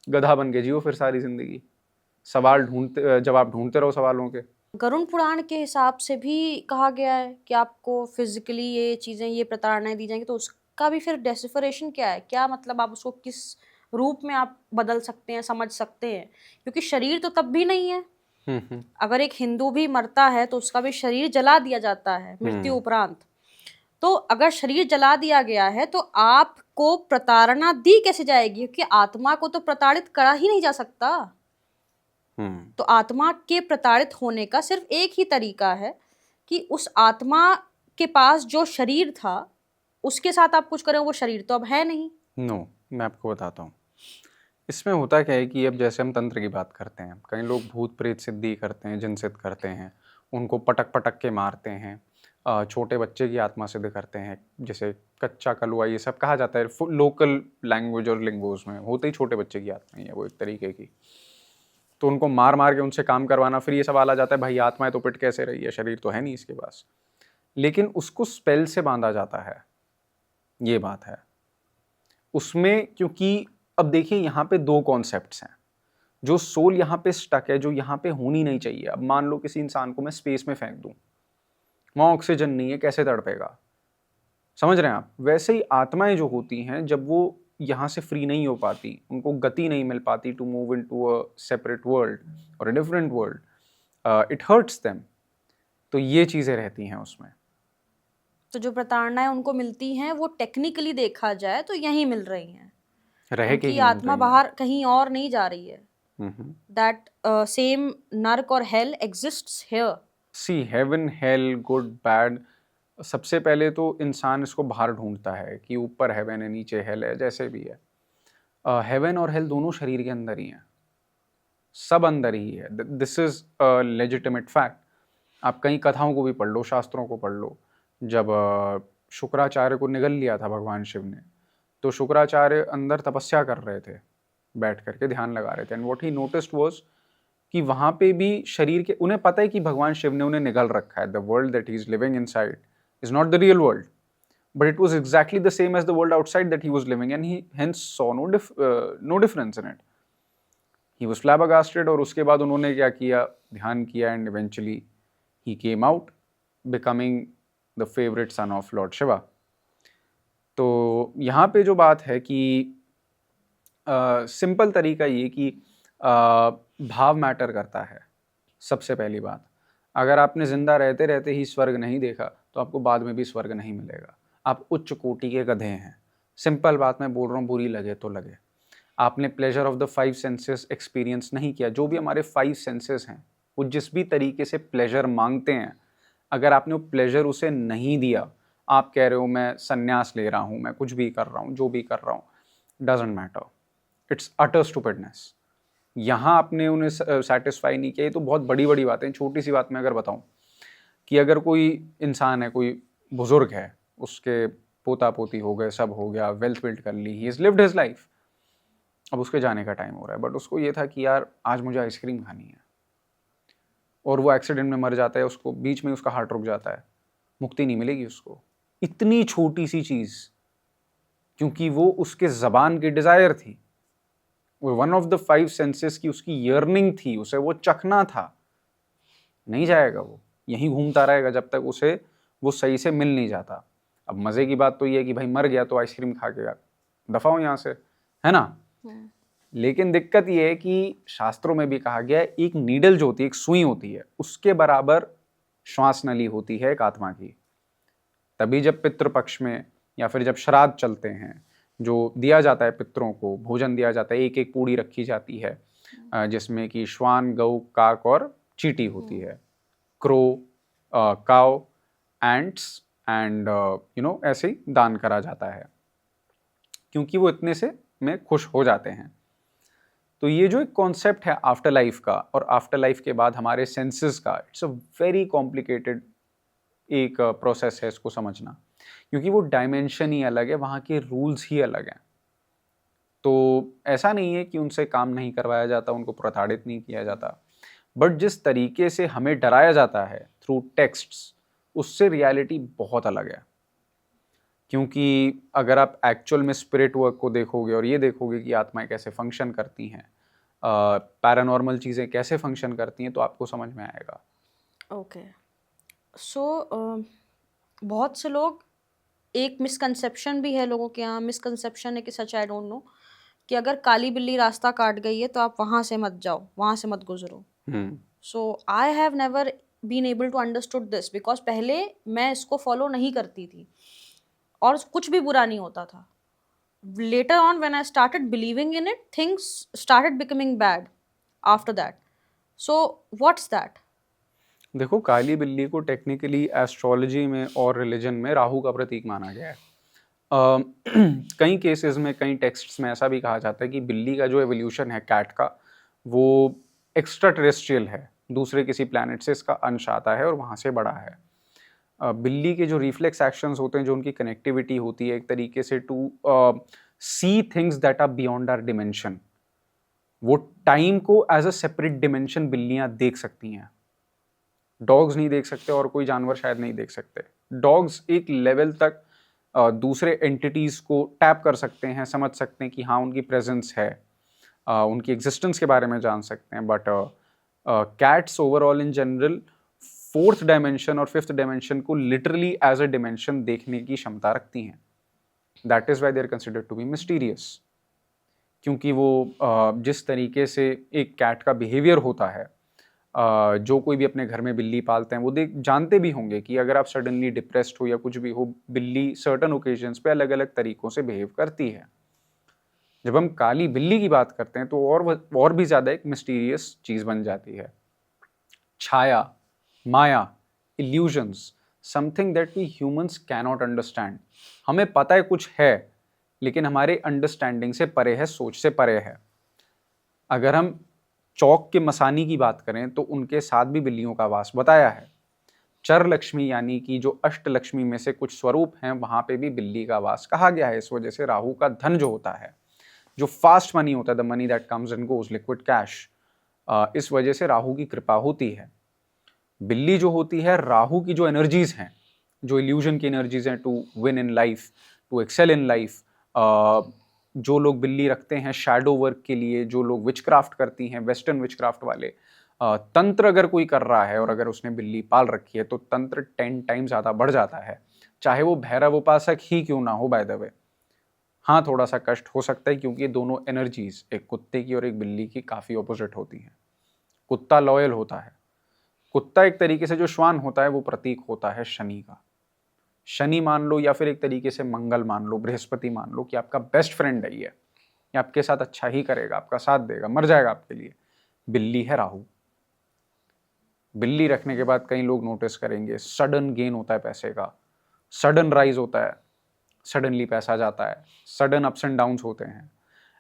गधा बन के जियो फिर सारी जिंदगी, सवाल ढूंढते जवाब ढूंढते रहो सवालों के। गरुड़ पुराण के हिसाब से भी कहा गया है कि आपको फिजिकली ये चीज़ें, ये प्रताड़नाएं दी जाएंगी, तो उसका भी फिर डेसिफरेशन क्या है? क्या मतलब आप उसको किस रूप में आप बदल सकते हैं, समझ सकते हैं? क्योंकि शरीर तो तब भी नहीं है। अगर एक हिंदू भी मरता है तो उसका भी शरीर जला दिया जाता है मृत्यु उपरांत। तो अगर शरीर जला दिया गया है तो आपको प्रताड़ना दी कैसे जाएगी? क्योंकि आत्मा को तो प्रताड़ित करा ही नहीं जा सकता। तो आत्मा के प्रताड़ित होने का सिर्फ एक ही तरीका है कि उस आत्मा के पास जो शरीर था उसके साथ आप कुछ करें, वो शरीर तो अब है नहीं। नो मैं आपको बताता हूँ इसमें होता क्या है कि अब जैसे हम तंत्र की बात करते हैं, कई लोग भूत प्रेत सिद्धि करते हैं, जिन सिद्ध करते हैं, उनको पटक पटक के मारते हैं, छोटे बच्चे की आत्मा सिद्ध करते हैं, जैसे कच्चा कलुआ ये सब कहा जाता है लोकल लैंग्वेज और लिंगोज में, होते ही छोटे बच्चे की आत्मा ही है वो एक तरीके की। तो उनको मार मार के उनसे काम करवाना, फिर ये सवाल आ जाता है भाई आत्मा है तो पिट कैसे रही है, शरीर तो है नहीं इसके पास। लेकिन उसको स्पेल से बांधा जाता है, ये बात है उसमें। क्योंकि अब देखिए यहाँ पे दो कॉन्सेप्ट्स हैं, जो सोल यहाँ पे स्टक है, जो यहाँ पे होनी नहीं चाहिए। अब मान लो किसी इंसान को मैं स्पेस में फेंक दूं, वहां ऑक्सीजन नहीं है, कैसे तड़पेगा? समझ रहे हैं आप? वैसे ही आत्माएं जो होती हैं, जब वो यहाँ से फ्री नहीं हो पाती, उनको गति नहीं मिल पाती to move into a separate world और a different world, it hurts them. तो ये चीजें रहती हैं उसमें। तो जो प्रताड़नाएं उनको मिलती हैं वो टेक्निकली देखा जाए तो यहीं मिल रही हैं, रह के उनकी ही मिल आत्मा रही हैं। बाहर कहीं और नहीं जा रही है। हम्म। दैट सेम नर्क और hell exists here. See heaven hell good bad, सबसे पहले तो इंसान इसको बाहर ढूंढता है कि ऊपर हेवन है नीचे हेल है, जैसे भी है। हेवन और हेल दोनों शरीर के अंदर ही हैं, सब अंदर ही है। This is a legitimate fact. आप कई कथाओं को भी पढ़ लो, शास्त्रों को पढ़ लो। जब शुक्राचार्य को निगल लिया था भगवान शिव ने, तो शुक्राचार्य अंदर तपस्या कर रहे थे, बैठ करके ध्यान लगा रहे थे, and what he noticed was कि वहां पे भी शरीर के, उन्हें पता है कि भगवान शिव ने उन्हें निगल रखा है, the world that he is living inside is not the real world, but it was exactly the same as the world outside that he was living, and he hence saw no difference in it. He was flabbergasted, और उसके बाद उन्होंने क्या किया, ध्यान किया, and eventually he came out becoming the favorite son of Lord Shiva. तो यहाँ पे जो बात है कि सिंपल तरीका ये कि भाव मैटर करता है। सबसे पहली बात, अगर आपने जिंदा रहते रहते ही स्वर्ग नहीं देखा तो आपको बाद में भी स्वर्ग नहीं मिलेगा। आप उच्च कोटि के गधे हैं, सिंपल बात मैं बोल रहा हूँ, बुरी लगे तो लगे। आपने pleasure of the 5 senses experience नहीं किया। जो भी हमारे 5 सेंसेस हैं वो जिस भी तरीके से प्लेजर मांगते हैं, अगर आपने वो प्लेजर उसे नहीं दिया, आप कह रहे हो मैं संन्यास ले रहा हूँ, मैं कुछ भी कर रहा हूँ, जो भी कर रहा हूँ, डजेंट मैटर, इट्स अटर स्टूपिडनेस। यहाँ आपने उन्हें सेटिस्फाई नहीं किया। ये तो बहुत बड़ी बड़ी बातें। छोटी सी बात मैं अगर बताऊँ कि अगर कोई इंसान है, कोई बुजुर्ग है, उसके पोता पोती हो गए, सब हो गया, वेल्थ बिल्ड कर ली, he is lived his life, अब उसके जाने का टाइम हो रहा है, बट उसको ये था कि यार आज मुझे आइसक्रीम खानी है, और वो एक्सीडेंट में मर जाता है, उसको बीच में उसका हार्ट रुक जाता है, मुक्ति नहीं मिलेगी उसको। इतनी छोटी सी चीज़, क्योंकि वो उसके ज़बान की डिज़ायर थी, वो वन ऑफ द 5 सेंसेस की उसकी यर्निंग थी, उसे वो चखना था। नहीं जाएगा, वो यहीं घूमता रहेगा जब तक उसे वो सही से मिल नहीं जाता। अब मज़े की बात तो ये है कि भाई मर गया तो आइसक्रीम खा के दफ़ा हो यहाँ से, है ना। लेकिन दिक्कत ये है कि शास्त्रों में भी कहा गया है, एक नीडल जो होती है, एक सुई होती है, उसके बराबर श्वास नली होती है एक आत्मा की। तभी जब पितृपक्ष में या फिर जब श्राद्ध चलते हैं, जो दिया जाता है पितरों को, भोजन दिया जाता है, एक एक पूड़ी रखी जाती है जिसमें कि श्वान, गऊ, काक और चींटी होती है, क्रो, काउ, एंट्स एंड ऐसे ही दान करा जाता है, क्योंकि वो इतने से में खुश हो जाते हैं। तो ये जो एक कॉन्सेप्ट है आफ्टर लाइफ का और आफ्टर लाइफ के बाद हमारे सेंसेस का, इट्स अ वेरी कॉम्प्लिकेटेड एक प्रोसेस है इसको समझना, क्योंकि वो डायमेंशन ही अलग है, वहाँ के रूल्स ही अलग हैं। तो ऐसा नहीं है कि उनसे काम नहीं करवाया जाता, उनको प्रताड़ित नहीं किया जाता, बट जिस तरीके से हमें डराया जाता है थ्रू टेक्स्ट्स, उससे रियलिटी बहुत अलग है। क्योंकि अगर आप एक्चुअल में स्पिरिट वर्क को देखोगे और ये देखोगे कि आत्माएं कैसे फंक्शन करती हैं, पैरानॉर्मल चीज़ें कैसे फंक्शन करती हैं, तो आपको समझ में आएगा। ओके, सो बहुत से लोग, एक मिसकंसेप्शन भी है लोगों के यहाँ, मिसकंसेप्शन है कि सच, आई डोंट नो, कि अगर काली बिल्ली रास्ता काट गई है तो आप वहाँ से मत जाओ, वहाँ से मत गुजरो। So I have never been able to understood this, because पहले मैं इसको फॉलो नहीं करती थी और कुछ भी बुरा नहीं होता था। Later on, when I started believing in it, things started becoming bad after that. So, what's that? देखो, काली बिल्ली को टेक्निकली एस्ट्रोलॉजी में और रिलीजन में राहु का प्रतीक माना गया है। कई केसेस में, कई टेक्स्ट्स में ऐसा भी कहा जाता है कि बिल्ली का जो एवोल्यूशन है कैट का, वो एक्स्ट्रा टेरेस्ट्रियल है, दूसरे किसी प्लैनेट से इसका अंश आता है और वहाँ से बड़ा है। बिल्ली के जो रिफ्लेक्स एक्शंस होते हैं, जो उनकी कनेक्टिविटी होती है एक तरीके से to see things that are beyond our dimension, वो टाइम को एज अ सेपरेट डिमेंशन बिल्लियां देख सकती हैं। डॉग्स नहीं देख सकते और कोई जानवर शायद नहीं देख सकते। डॉग्स एक लेवल तक दूसरे एंटिटीज को टैप कर सकते हैं, समझ सकते हैं कि हाँ उनकी प्रेजेंस है, उनकी एग्जिस्टेंस के बारे में जान सकते हैं, but cats overall in general fourth dimension और फिफ्थ डायमेंशन को लिटरली एज अ डिमेंशन देखने की क्षमता रखती हैं। That is why they are considered to be mysterious, क्योंकि वो जिस तरीके से एक कैट का बिहेवियर होता है, जो कोई भी अपने घर में बिल्ली पालते हैं वो जानते भी होंगे कि अगर आप सडनली डिप्रेस्ड हो या कुछ भी हो, बिल्ली सर्टन ओकेजन्स पे अलग अलग तरीकों से बिहेव करती है। जब हम काली बिल्ली की बात करते हैं तो और भी ज़्यादा एक मिस्टीरियस चीज़ बन जाती है। छाया, माया, illusions, something that we humans cannot understand. हमें पता है कुछ है, लेकिन हमारे अंडरस्टैंडिंग से परे है, सोच से परे है। अगर हम चौक के मसानी की बात करें तो उनके साथ भी बिल्लियों का वास बताया है। चर लक्ष्मी यानी कि जो अष्ट लक्ष्मी में से कुछ स्वरूप हैं, वहां पे भी बिल्ली का वास कहा गया है। इस वजह से राहु का धन जो होता है, जो फास्ट मनी होता है, the money that comes and goes, liquid cash, इस वजह से राहु की कृपा होती है। बिल्ली जो होती है, राहु की जो एनर्जीज हैं, जो इल्यूजन की एनर्जीज हैं, to win in life, to excel in life, जो लोग बिल्ली रखते हैं शैडो वर्क के लिए, जो लोग विचक्राफ्ट करती हैं, वेस्टर्न विचक्राफ्ट वाले, तंत्र अगर कोई कर रहा है और अगर उसने बिल्ली पाल रखी है तो तंत्र 10 टाइम ज़्यादा बढ़ जाता है, चाहे वो भैरव उपासक ही क्यों ना हो। बाय द वे, हाँ थोड़ा सा कष्ट हो सकता है, क्योंकि ये दोनों एनर्जीज, एक कुत्ते की और एक बिल्ली की, काफ़ी ऑपोजिट होती हैं। कुत्ता लॉयल होता है, कुत्ता एक तरीके से जो श्वान होता है वो प्रतीक होता है शनि का। शनि मान लो या फिर एक तरीके से मंगल मान लो, बृहस्पति मान लो कि आपका बेस्ट फ्रेंड है ये आपके साथ अच्छा ही करेगा, आपका साथ देगा, मर जाएगा आपके लिए। बिल्ली है राहु। बिल्ली रखने के बाद कई लोग नोटिस करेंगे सडन गेन होता है पैसे का, सडन राइज होता है, सडनली पैसा जाता है, सडन अप्स एंड डाउन्स होते हैं,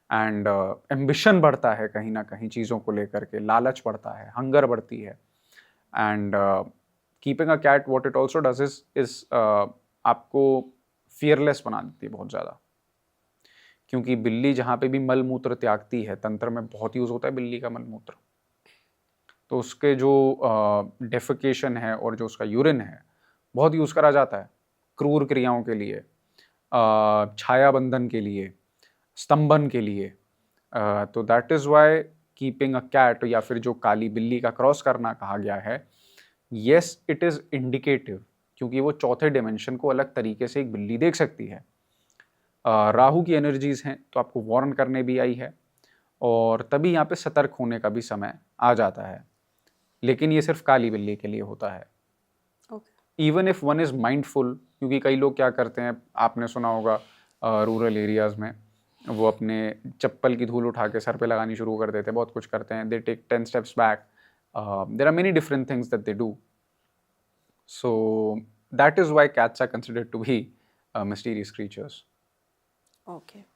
एंड एम्बिशन बढ़ता है कहीं ना कहीं चीज़ों को लेकर के, लालच बढ़ता है, हंगर बढ़ती है। And keeping a cat what it also does is आपको फियरलेस बना देती है बहुत ज़्यादा, क्योंकि बिल्ली जहाँ पे भी मल मूत्र त्यागती है, तंत्र में बहुत यूज़ होता है बिल्ली का मल मूत्र, तो उसके जो डेफिकेशन है और जो उसका यूरिन है बहुत यूज़ करा जाता है क्रूर क्रियाओं के लिए, छाया बंधन के लिए, स्तंभन के लिए। तो that is why keeping a cat या फिर जो काली बिल्ली का क्रॉस करना कहा गया है, येस इट इज़ इंडिकेटिव, क्योंकि वो चौथे डिमेंशन को अलग तरीके से एक बिल्ली देख सकती है। राहु की एनर्जीज हैं तो आपको वार्न करने भी आई है, और तभी यहाँ पे सतर्क होने का भी समय आ जाता है, लेकिन ये सिर्फ काली बिल्ली के लिए होता है। Even if one is mindful, क्योंकि कई लोग क्या करते हैं, आपने सुना होगा रूरल एरियाज़ में वो अपने चप्पल की धूल उठा के सर पे लगानी शुरू कर देते हैं, बहुत कुछ करते हैं, they take 10 steps back, there are many different things that they do. So that is why cats are considered to be mysterious creatures. Okay.